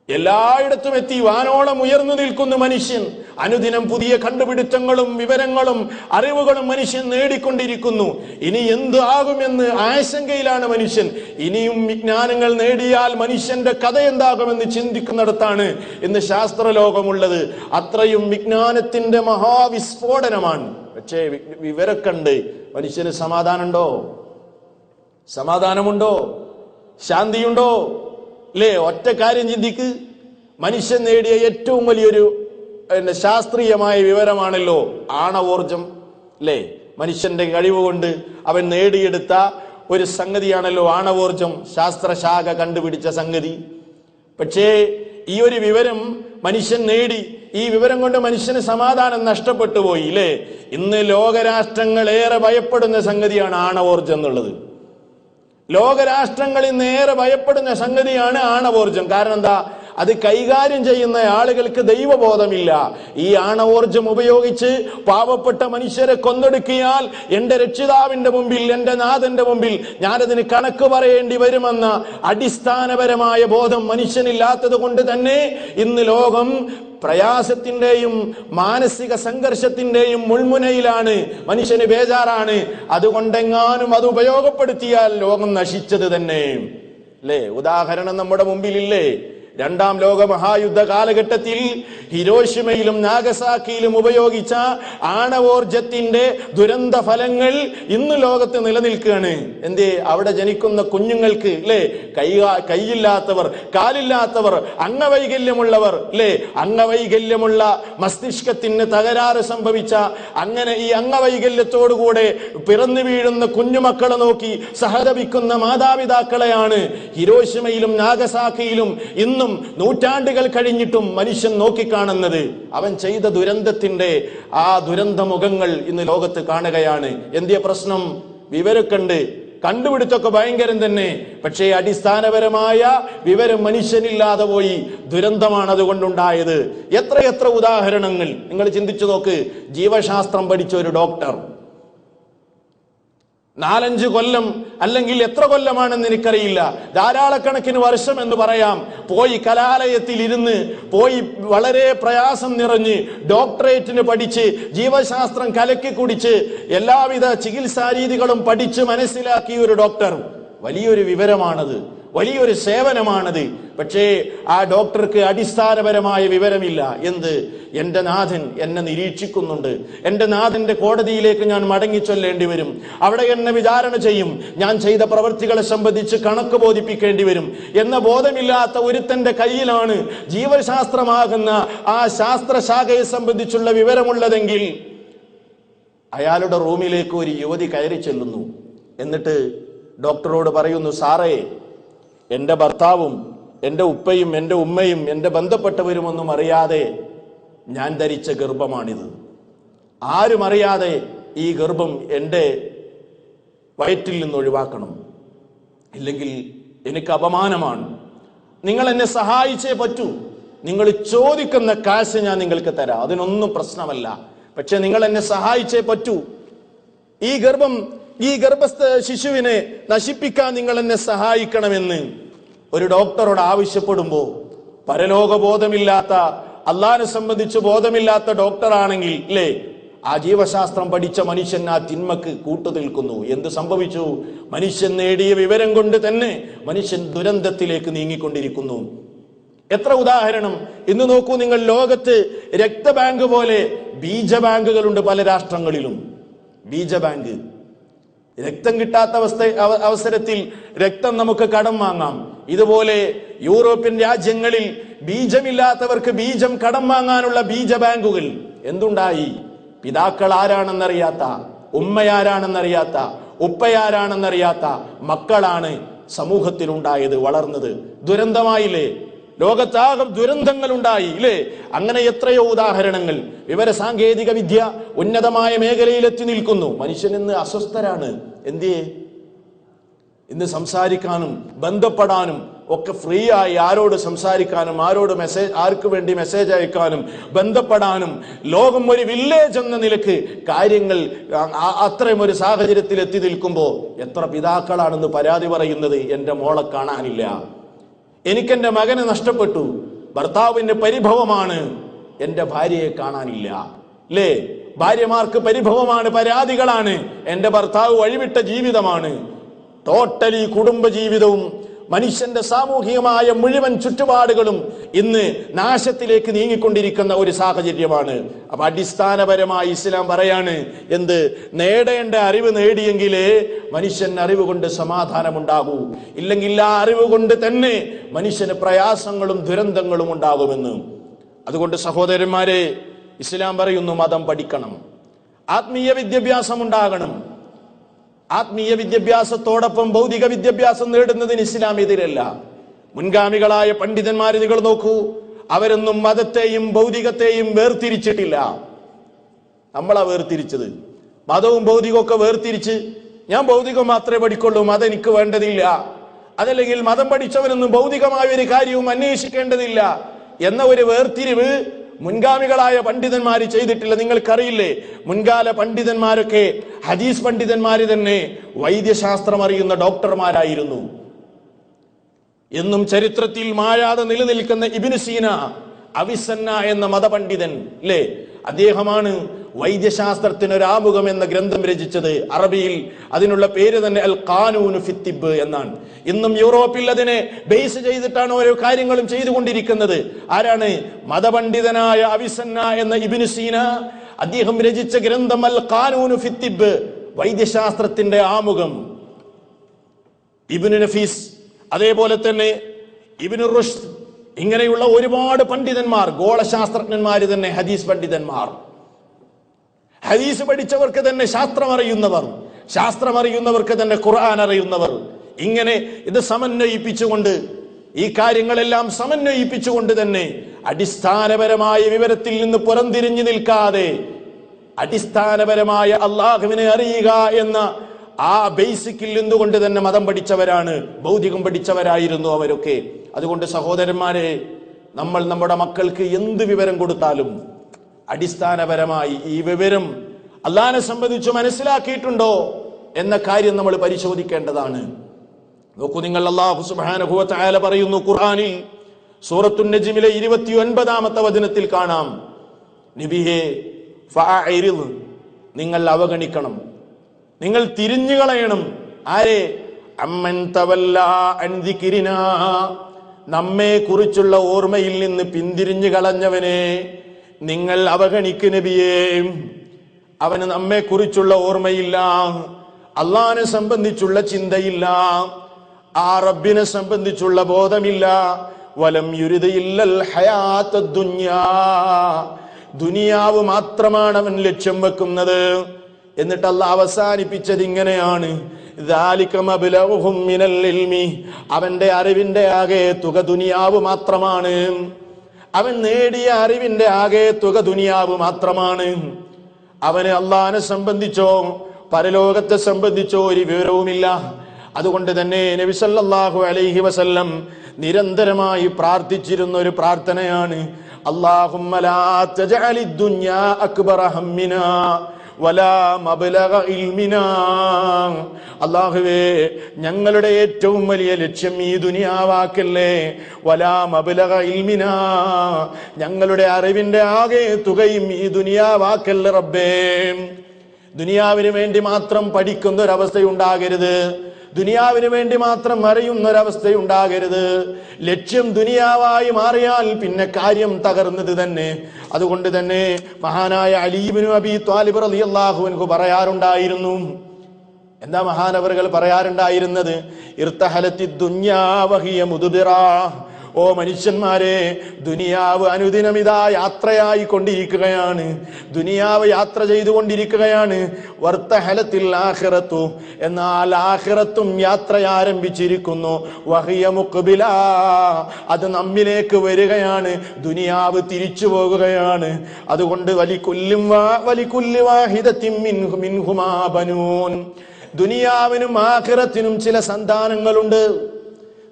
എല്ലായിടത്തും എത്തി വാനോളം ഉയർന്നു നിൽക്കുന്ന മനുഷ്യൻ. അനുദിനം പുതിയ കണ്ടുപിടുത്തങ്ങളും വിവരങ്ങളും അറിവുകളും മനുഷ്യൻ നേടിക്കൊണ്ടിരിക്കുന്നു. ഇനി എന്ത് ആകുമെന്ന് ആശങ്കയിലാണ് മനുഷ്യൻ. ഇനിയും വിജ്ഞാനങ്ങൾ നേടിയാൽ മനുഷ്യന്റെ കഥ എന്താകുമെന്ന് ചിന്തിക്കുന്നിടത്താണ് ഇന്ന് ശാസ്ത്രലോകമുള്ളത്. അത്രയും വിജ്ഞാനത്തിന്റെ മഹാവിസ്ഫോടനമാണ്. പക്ഷേ വിവരക്കണ്ട് മനുഷ്യന് സമാധാനമുണ്ടോ? സമാധാനമുണ്ടോ? ശാന്തിയുണ്ടോ? അല്ലേ? ഒറ്റ കാര്യം ചിന്തിക്ക്. മനുഷ്യൻ നേടിയ ഏറ്റവും വലിയൊരു ശാസ്ത്രീയമായ വിവരമാണല്ലോ ആണവോർജം. അല്ലേ? മനുഷ്യന്റെ കഴിവ് കൊണ്ട് അവൻ നേടിയെടുത്ത ഒരു സംഗതിയാണല്ലോ ആണവോർജം. ശാസ്ത്രശാഖ കണ്ടുപിടിച്ച സംഗതി. പക്ഷേ ഈ ഒരു വിവരം മനുഷ്യൻ നേടി. ഈ വിവരം കൊണ്ട് മനുഷ്യന് സമാധാനം നഷ്ടപ്പെട്ടു പോയി. ഇല്ലേ? ഇന്ന് ലോകരാഷ്ട്രങ്ങൾ ഏറെ ഭയപ്പെടുന്ന സംഗതിയാണ് ആണവോർജം എന്നുള്ളത്. ലോകരാഷ്ട്രങ്ങളിൽ നേരെ ഭയപ്പെടുന്ന സംഗതിയാണ് ആണവോർജം. കാരണം എന്താ? അത് കൈകാര്യം ചെയ്യുന്ന ആളുകൾക്ക് ദൈവബോധമില്ല. ഈ ആണവോർജം ഉപയോഗിച്ച് പാവപ്പെട്ട മനുഷ്യരെ കൊന്നൊടുക്കിയാൽ എന്റെ രക്ഷിതാവിന്റെ മുമ്പിൽ, എന്റെ നാഥന്റെ മുമ്പിൽ ഞാനതിന് കണക്ക് പറയേണ്ടി വരുമെന്ന അടിസ്ഥാനപരമായ ബോധം മനുഷ്യനില്ലാത്തത് കൊണ്ട് തന്നെ ഇന്ന് ലോകം പ്രയാസത്തിന്റെയും മാനസിക സംഘർഷത്തിന്റെയും മുൾമുനയിലാണ്. മനുഷ്യന് ബേജാറാണ്. അതുകൊണ്ടെങ്ങാനും അത് ഉപയോഗപ്പെടുത്തിയാൽ ലോകം നശിച്ചത് തന്നെ. അല്ലേ? ഉദാഹരണം നമ്മുടെ മുമ്പിലില്ലേ? രണ്ടാം ലോക മഹായുദ്ധ കാലഘട്ടത്തിൽ ഹിരോഷിമയിലും നാഗസാക്കിയിലും ഉപയോഗിച്ച ആണവോർജത്തിന്റെ ദുരന്ത ഫലങ്ങൾ ഇന്ന് ലോകത്ത് നിലനിൽക്കുകയാണ്. എന്തേ? അവിടെ ജനിക്കുന്ന കുഞ്ഞുങ്ങൾക്ക് അല്ലേ, കൈയില്ലാത്തവർ, കാലില്ലാത്തവർ, അംഗവൈകല്യമുള്ളവർ, അല്ലേ, അംഗവൈകല്യമുള്ള മസ്തിഷ്കത്തിന് തകരാറ് സംഭവിച്ച, അങ്ങനെ ഈ അംഗവൈകല്യത്തോടുകൂടെ പിറന്നു വീഴുന്ന കുഞ്ഞുമക്കളെ നോക്കി സഹതപിക്കുന്ന മാതാപിതാക്കളെയാണ് ഹിരോഷിമയിലും നാഗസാക്കിയിലും ഇന്നും നൂറ്റാണ്ടുകൾ കഴിഞ്ഞിട്ടും മനുഷ്യൻ നോക്കിക്കാണുന്നത്. അവൻ ചെയ്ത ദുരന്തത്തിന്റെ ആ ദുരന്ത മുഖങ്ങൾ ഇന്ന് ലോകത്ത് കാണുകയാണ്. എന്തിയ പ്രശ്നം? വിവരക്കണ്ട്, കണ്ടുപിടുത്തൊക്കെ ഭയങ്കരം തന്നെ. പക്ഷേ അടിസ്ഥാനപരമായ വിവരം മനുഷ്യനില്ലാതെ പോയി. ദുരന്തമാണ് അതുകൊണ്ടുണ്ടായത്. എത്ര ഉദാഹരണങ്ങൾ നിങ്ങൾ ചിന്തിച്ചു നോക്ക്. ജീവശാസ്ത്രം പഠിച്ച ഒരു ഡോക്ടർ 4-5 കൊല്ലം അല്ലെങ്കിൽ എത്ര കൊല്ലമാണെന്ന് എനിക്കറിയില്ല, ധാരാളക്കണക്കിന് വർഷം എന്ന് പറയാം, പോയി കലാലയത്തിൽ ഇരുന്ന് പോയി വളരെ പ്രയാസം നിറഞ്ഞ് ഡോക്ടറേറ്റിന് പഠിച്ച് ജീവശാസ്ത്രം കലക്കി കുടിച്ച് എല്ലാവിധ ചികിത്സാ രീതികളും പഠിച്ച് മനസ്സിലാക്കിയ ഒരു ഡോക്ടർ. വലിയൊരു വിവരമാണത്, വലിയൊരു സേവനമാണത്. പക്ഷേ ആ ഡോക്ടർക്ക് അടിസ്ഥാനപരമായ വിവരമില്ല. എന്ത്? എന്റെ നാഥൻ എന്നെ നിരീക്ഷിക്കുന്നുണ്ട്, എന്റെ നാഥന്റെ കോടതിയിലേക്ക് ഞാൻ മടങ്ങി ചൊല്ലേണ്ടി വരും, അവിടെ എന്നെ വിചാരണ ചെയ്യും, ഞാൻ ചെയ്ത പ്രവൃത്തികളെ സംബന്ധിച്ച് കണക്ക് ബോധിപ്പിക്കേണ്ടി വരും എന്ന ബോധമില്ലാത്ത ഒരുത്തന്റെ കയ്യിലാണ് ജീവശാസ്ത്രമാകുന്ന ആ ശാസ്ത്രശാഖയെ സംബന്ധിച്ചുള്ള വിവരമുള്ളതെങ്കിൽ അയാളുടെ റൂമിലേക്ക് ഒരു യുവതി കയറി ചെല്ലുന്നു. എന്നിട്ട് ഡോക്ടറോട് പറയുന്നു, സാറേ, എന്റെ ഭർത്താവും എന്റെ ഉപ്പയും എന്റെ ഉമ്മയും എന്റെ ബന്ധപ്പെട്ടവരുമൊന്നും അറിയാതെ ഞാൻ ധരിച്ച ഗർഭമാണിത്. ആരും അറിയാതെ ഈ ഗർഭം എന്റെ വയറ്റിൽ നിന്ന് ഒഴിവാക്കണം, ഇല്ലെങ്കിൽ എനിക്ക് അപമാനമാണ്. നിങ്ങൾ എന്നെ സഹായിച്ചേ പറ്റൂ. നിങ്ങൾ ചോദിക്കുന്ന കാശ് ഞാൻ നിങ്ങൾക്ക് തരാം, അതിനൊന്നും പ്രശ്നമല്ല. പക്ഷെ നിങ്ങൾ എന്നെ സഹായിച്ചേ പറ്റൂ. ഈ ഗർഭസ്ഥ ശിശുവിനെ നശിപ്പിക്കാൻ നിങ്ങൾ എന്നെ സഹായിക്കണമെന്ന് ഒരു ഡോക്ടറോട് ആവശ്യപ്പെടുമ്പോ, പരലോകബോധമില്ലാത്ത, അള്ളാഹിനെ സംബന്ധിച്ച് ബോധമില്ലാത്ത ഡോക്ടറാണെങ്കിൽ അല്ലേ, ആ ജീവശാസ്ത്രം പഠിച്ച മനുഷ്യൻ ആ തിന്മക്ക് കൂട്ടുനിൽക്കുന്നു. എന്ത് സംഭവിച്ചു? മനുഷ്യൻ നേടിയ വിവരം കൊണ്ട് തന്നെ മനുഷ്യൻ ദുരന്തത്തിലേക്ക് നീങ്ങിക്കൊണ്ടിരിക്കുന്നു. എത്ര ഉദാഹരണം ഇന്ന് നോക്കൂ നിങ്ങൾ. ലോകത്ത് രക്തബാങ്ക് പോലെ ബീജബാങ്കുകളുണ്ട് പല രാഷ്ട്രങ്ങളിലും. ബീജബാങ്ക്. രക്തം കിട്ടാത്ത അവസരത്തിൽ രക്തം നമുക്ക് കടം വാങ്ങാം. ഇതുപോലെ യൂറോപ്യൻ രാജ്യങ്ങളിൽ ബീജമില്ലാത്തവർക്ക് ബീജം കടം വാങ്ങാനുള്ള ബീജബാങ്കുകൾ. എന്തുണ്ടായി? പിതാക്കൾ ആരാണെന്നറിയാത്ത, ഉമ്മയാരാണെന്നറിയാത്ത, ഉപ്പയാരാണെന്നറിയാത്ത മക്കളാണ് സമൂഹത്തിലുണ്ടായത്, വളർന്നത്. ദുരന്തമായില്ലേ? ലോകത്താകം ദുരന്തങ്ങൾ ഉണ്ടായി ഇല്ലേ? അങ്ങനെ എത്രയോ ഉദാഹരണങ്ങൾ. വിവര സാങ്കേതിക വിദ്യ ഉന്നതമായ മേഖലയിലെത്തി നിൽക്കുന്നു. മനുഷ്യൻ ഇന്ന് അസ്വസ്ഥരാണ്. എന്തിയെ? ഇന്ന് സംസാരിക്കാനും ബന്ധപ്പെടാനും ഒക്കെ ഫ്രീ ആയി, ആരോട് സംസാരിക്കാനും ആർക്ക് വേണ്ടി മെസ്സേജ് അയക്കാനും ബന്ധപ്പെടാനും ലോകം ഒരു വില്ലേജ് എന്ന നിലക്ക് കാര്യങ്ങൾ അത്രയും ഒരു സാഹചര്യത്തിൽ എത്തി നിൽക്കുമ്പോൾ എത്ര പിതാക്കളാണെന്ന് പരാതി പറയുന്നത്, എന്റെ മോളെ കാണാനില്ല, എനിക്കെന്റെ മകനെ നഷ്ടപ്പെട്ടു, ഭർത്താവിന് പരിഭവമാണ് എന്റെ ഭാര്യയെ കാണാനില്ല, അല്ലേ? ഭാര്യമാർക്ക് പരിഭവമാണ്, പരാതികളാണ്, എന്റെ ഭർത്താവ് വഴിവിട്ട ജീവിതമാണ്. ടോട്ടലി കുടുംബ ജീവിതവും മനുഷ്യന്റെ സാമൂഹികമായ മുഴുവൻ ചുറ്റുപാടുകളും ഇന്ന് നാശത്തിലേക്ക് നീങ്ങിക്കൊണ്ടിരിക്കുന്ന ഒരു സാഹചര്യമാണ്. അപ്പൊ അടിസ്ഥാനപരമായി ഇസ്ലാം പറയാണ്, എന്ത്? നേടേണ്ട അറിവ് നേടിയെങ്കിലേ മനുഷ്യൻ അറിവ് കൊണ്ട് സമാധാനമുണ്ടാകൂ, ഇല്ലെങ്കിൽ ആ അറിവ് കൊണ്ട് തന്നെ മനുഷ്യന് പ്രയാസങ്ങളും ദുരന്തങ്ങളും ഉണ്ടാകുമെന്ന്. അതുകൊണ്ട് സഹോദരന്മാരെ, ഇസ്ലാം പറയുന്നു മതം പഠിക്കണം, ആത്മീയ വിദ്യാഭ്യാസം ഉണ്ടാകണം. ആത്മീയ വിദ്യാഭ്യാസത്തോടൊപ്പം ഭൗതിക വിദ്യാഭ്യാസം നേടുന്നതിന് ഇസ്ലാം എതിരല്ല. മുൻഗാമികളായ പണ്ഡിതന്മാരെ നിങ്ങൾ നോക്കൂ, അവരൊന്നും മതത്തെയും ഭൗതികത്തെയും വേർതിരിച്ചിട്ടില്ല. നമ്മളാ വേർതിരിച്ചത്. മതവും ഭൗതികവും ഒക്കെ വേർതിരിച്ച് ഞാൻ ഭൗതികം മാത്രമേ പഠിക്കുള്ളൂ, മതം എനിക്ക് വേണ്ടതില്ല, അതല്ലെങ്കിൽ മതം പഠിച്ചവനൊന്നും ഭൗതികമായ ഒരു കാര്യവും അന്വേഷിക്കേണ്ടതില്ല എന്ന ഒരു വേർതിരിവ് മുൻഗാമികളായ പണ്ഡിതന്മാർ ചെയ്തിട്ടില്ല. നിങ്ങൾക്കറിയില്ലേ, മുൻകാല പണ്ഡിതന്മാരൊക്കെ, ഹദീസ് പണ്ഡിതന്മാര് തന്നെ വൈദ്യശാസ്ത്രം അറിയുന്ന ഡോക്ടർമാരായിരുന്നു. എന്നും ചരിത്രത്തിൽ മായാതെ നിലനിൽക്കുന്ന ഇബ്നു സീന, അവിസന്ന എന്ന മതപണ്ഡിതൻ, അല്ലേ? അദ്ദേഹമാണ് വൈദ്യശാസ്ത്രത്തിന് ഒരു ആമുഖം എന്ന ഗ്രന്ഥം രചിച്ചത്. അറബിയിൽ അതിനുള്ള പേര് തന്നെ അൽ ഖാനൂനു ഫി തിബ്ബ് എന്നാണ്. ഇന്നും യൂറോപ്പിൽ അതിനെ ബേസ് ചെയ്തിട്ടാണ് ഓരോ കാര്യങ്ങളും ചെയ്തുകൊണ്ടിരിക്കുന്നത്. ആരാണ്? മതപണ്ഡിതനായ അവിസന്ന എന്ന ഇബ്നു സീന. അദ്ദേഹം രചിച്ച ഗ്രന്ഥം അൽ ഖാനൂനു ഫി തിബ്ബ്, വൈദ്യശാസ്ത്രത്തിന്റെ ആമുഖം. ഇബ്നു നഫീസ്, അതേപോലെ തന്നെ ഇബ്നു റുഷ്ദ്, ഇങ്ങനെയുള്ള ഒരുപാട് പണ്ഡിതന്മാർ, ഗോളശാസ്ത്രജ്ഞന്മാര് തന്നെ, ഹദീസ് പണ്ഡിതന്മാർ, ഹദീസ് പഠിച്ചവർക്ക് തന്നെ ശാസ്ത്രം അറിയുന്നവർ, ശാസ്ത്രം അറിയുന്നവർക്ക് തന്നെ ഖുർആൻ അറിയുന്നവർ, ഇങ്ങനെ ഇത് സമന്വയിപ്പിച്ചുകൊണ്ട്, ഈ കാര്യങ്ങളെല്ലാം സമന്വയിപ്പിച്ചുകൊണ്ട് തന്നെ അടിസ്ഥാനപരമായ വിവരത്തിൽ നിന്ന് പുറംതിരിഞ്ഞു നിൽക്കാതെ അടിസ്ഥാനപരമായ അള്ളാഹുവിനെ അറിയുക എന്ന ആ ബേസിക്കിൽ നിന്നുകൊണ്ട് തന്നെ മതം പഠിച്ചവരാണ്, ഭൗതികം പഠിച്ചവരായിരുന്നു അവരൊക്കെ. അതുകൊണ്ട് സഹോദരന്മാരെ, നമ്മൾ നമ്മുടെ മക്കൾക്ക് എന്ത് വിവരം കൊടുത്താലും അടിസ്ഥാനപരമായി ഈ വിവരം അള്ളാഹിനെ സംബന്ധിച്ച് മനസ്സിലാക്കിയിട്ടുണ്ടോ എന്ന കാര്യം നമ്മൾ പരിശോധിക്കേണ്ടതാണ്. നോക്കൂ നിങ്ങൾ, അല്ലാഹു സുബ്ഹാനഹു വ തആല പറയുന്നു ഖുർആനിൽ സൂറത്തുൻ നജ്മിലെ 29-ാമത്തെ വചനത്തിൽ കാണാം, നബിയേ ഫഅഇറിദ്, നിങ്ങൾ അവഗണിക്കണം, നിങ്ങൾ തിരിഞ്ഞു കളയണം. ആരെ? അമ്മൻ തവല്ലാ അൻ ദിക്രിനാ, നമ്മെ കുറിച്ചുള്ള ഓർമ്മയിൽ നിന്ന് പിന്തിരിഞ്ഞു കളഞ്ഞവനെ നിങ്ങൾ അവഗണിക്ക് നബിയേ. അവന് നമ്മെ കുറിച്ചുള്ള ഓർമ്മയില്ല, അള്ളാഹിനെ സംബന്ധിച്ചുള്ള ചിന്തയില്ല, ആ റബ്ബിനെ സംബന്ധിച്ചുള്ള ബോധമില്ല. വലം യുരിദ് ഇല്ലൽ ഹയാത്തദ് ദുനിയാ, ദുനിയാവ് മാത്രമാണ് അവൻ ലക്ഷ്യം വെക്കുന്നത്. എന്നിട്ട് അല്ലാഹ് അവസാനിപ്പിച്ചത് ഇങ്ങനെയാണ്, ദാലിക മബ്ലഗുഹും മിനൽ ഇൽമി, അവന്റെ അറിവിന്റെ ആകെ തുക ദുനിയാവ് മാത്രമാണ്. അവൻ നേടിയ അറിവിന്റെ ആകെ തുക ദുനിയാവ് മാത്രമാണ്. അവന് അള്ളാഹിനെ സംബന്ധിച്ചോ പരലോകത്തെ സംബന്ധിച്ചോ ഒരു വിവരവുമില്ല. അതുകൊണ്ട് തന്നെ നബി സല്ലല്ലാഹു അലൈഹി വസല്ലം നിരന്തരമായി പ്രാർത്ഥിച്ചിരുന്ന ഒരു പ്രാർത്ഥനയാണ്, അല്ലാഹുമ്മ ലാ തജഅലിദ് ദുനിയാ അക്ബറ ഹമ്മിനാ വലാ മബ്ലഗ ഇൽമിനാ. അല്ലാഹുവേ, ഞങ്ങളുടെ ഏറ്റവും വലിയ ലക്ഷ്യം ഈ ദുനിയാവാക്കല്ലേ. വലാ മബ്ലഗ ഇൽമിനാ, ഞങ്ങളുടെ അറിവിന്റെ ആകെ തുകയും ഈ ദുനിയാവാക്കല്ലേ റബ്ബേ. ദുനിയാവിന് വേണ്ടി മാത്രം പഠിക്കുന്ന ഒരവസ്ഥയുണ്ടാകരുത്, ദുനിയാവിന് വേണ്ടി മാത്രം അറിയുന്നൊരവസ്ഥയുണ്ടാകരുത്. ലക്ഷ്യം ദുനിയാവായി മാറിയാൽ പിന്നെ കാര്യം തകർന്നത് തന്നെ. അതുകൊണ്ട് തന്നെ മഹാനായ അലി ഇബ്നു അബീ ത്വാലിബ് റളിയല്ലാഹു അൻഹു പറയാറുണ്ടായിരുന്നു, എന്താ മഹാനവറുകൾ പറയാറുണ്ടായിരുന്നത്? ഇർതഹലത്തിദ് ദുനിയാ വഹിയ മുദ്ബിറാ, ഓ മനുഷ്യന്മാരെ, ദുനിയാവ് അനുദിനമിതാ യാത്രയായി കൊണ്ടിരിക്കുകയാണ്, ദുനിയാവ് യാത്ര ചെയ്തുകൊണ്ടിരിക്കുകയാണ്. വർത്തഹലത്തിൽ ആഖിറത്തു, എന്നാൽ ആഖിറത്തും യാത്ര ആരംഭിച്ചിരിക്കുന്നു. വഹിയ മുഖ്ബില, അത് നമ്മിലേക്ക് വരികയാണ്, ദുനിയാവ് തിരിച്ചു പോകുകയാണ്. അതുകൊണ്ട് വലികുല്ലി വാഹിദത്തിൻ മിൻഹുമാ ബനൂൻ, ദുനിയാവിനും ആഖിറത്തിനും ചില സന്താനങ്ങളുണ്ട്,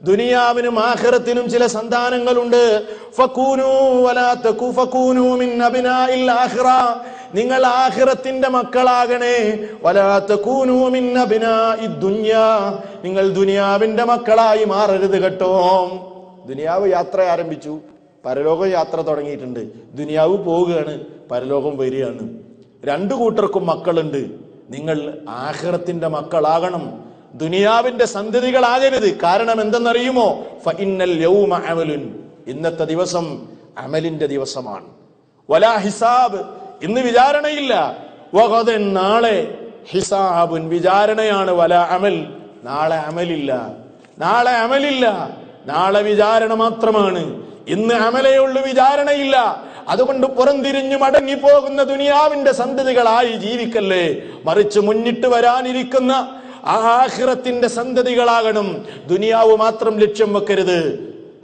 ദുനിയാവിനും ആഖിറത്തിനും ചില സന്താനങ്ങളുണ്ട്. ഫകൂനൂ വലാ തകൂ ഫകൂനൂ മിൻ അബ്നാഇൽ ആഖിറ, നിങ്ങൾ ആഖിറത്തിന്റെ മക്കളാകണേ. വലാ തകൂനൂ മിൻ അബ്നാഇദ് ദുനിയാ, നിങ്ങൾ ദുനിയാവിന്റെ മക്കളായി മാറരുത് കേട്ടോ. ദുനിയാവ് യാത്ര ആരംഭിച്ചു, പരലോക യാത്ര തുടങ്ങിയിട്ടുണ്ട്. ദുനിയാവ് പോവുകയാണ്, പരലോകം വരികയാണ്. രണ്ടു കൂട്ടർക്കും മക്കളുണ്ട്. നിങ്ങൾ ആഖിറത്തിന്റെ മക്കളാകണം, ദുനിയാവിന്റെ സന്തതികളാകരുത്. കാരണം എന്തെന്നറിയുമോ? ഫഇന്നൽ യൗമ അമലുൻ, ഇന്നത്തെ ദിവസം അമലിന്റെ ദിവസമാണ്. വലാ ഹിസാബ്, ഇന്ന് വിചാരണയില്ല. വഗദൻ, നാളെ ഹിസാബുൻ, വിചാരണയാണ്. വലാ അമൽ, നാളെ അമലില്ല. നാളെ അമലില്ല, നാളെ വിചാരണ മാത്രമാണ്. ഇന്ന് അമലയുള്ളൂ, വിചാരണയില്ല. അതുകൊണ്ട് പുറംതിരിഞ്ഞു മടങ്ങിപ്പോകുന്ന ദുനിയാവിന്റെ സന്തതികളായി ജീവിക്കല്ലേ, മറിച്ച് മുന്നിട്ട് വരാനിരിക്കുന്ന ആഖിറത്തിന്റെ സന്തതികളാകണം. ദുനിയാവ് മാത്രം ലക്ഷ്യം വെക്കരുത്.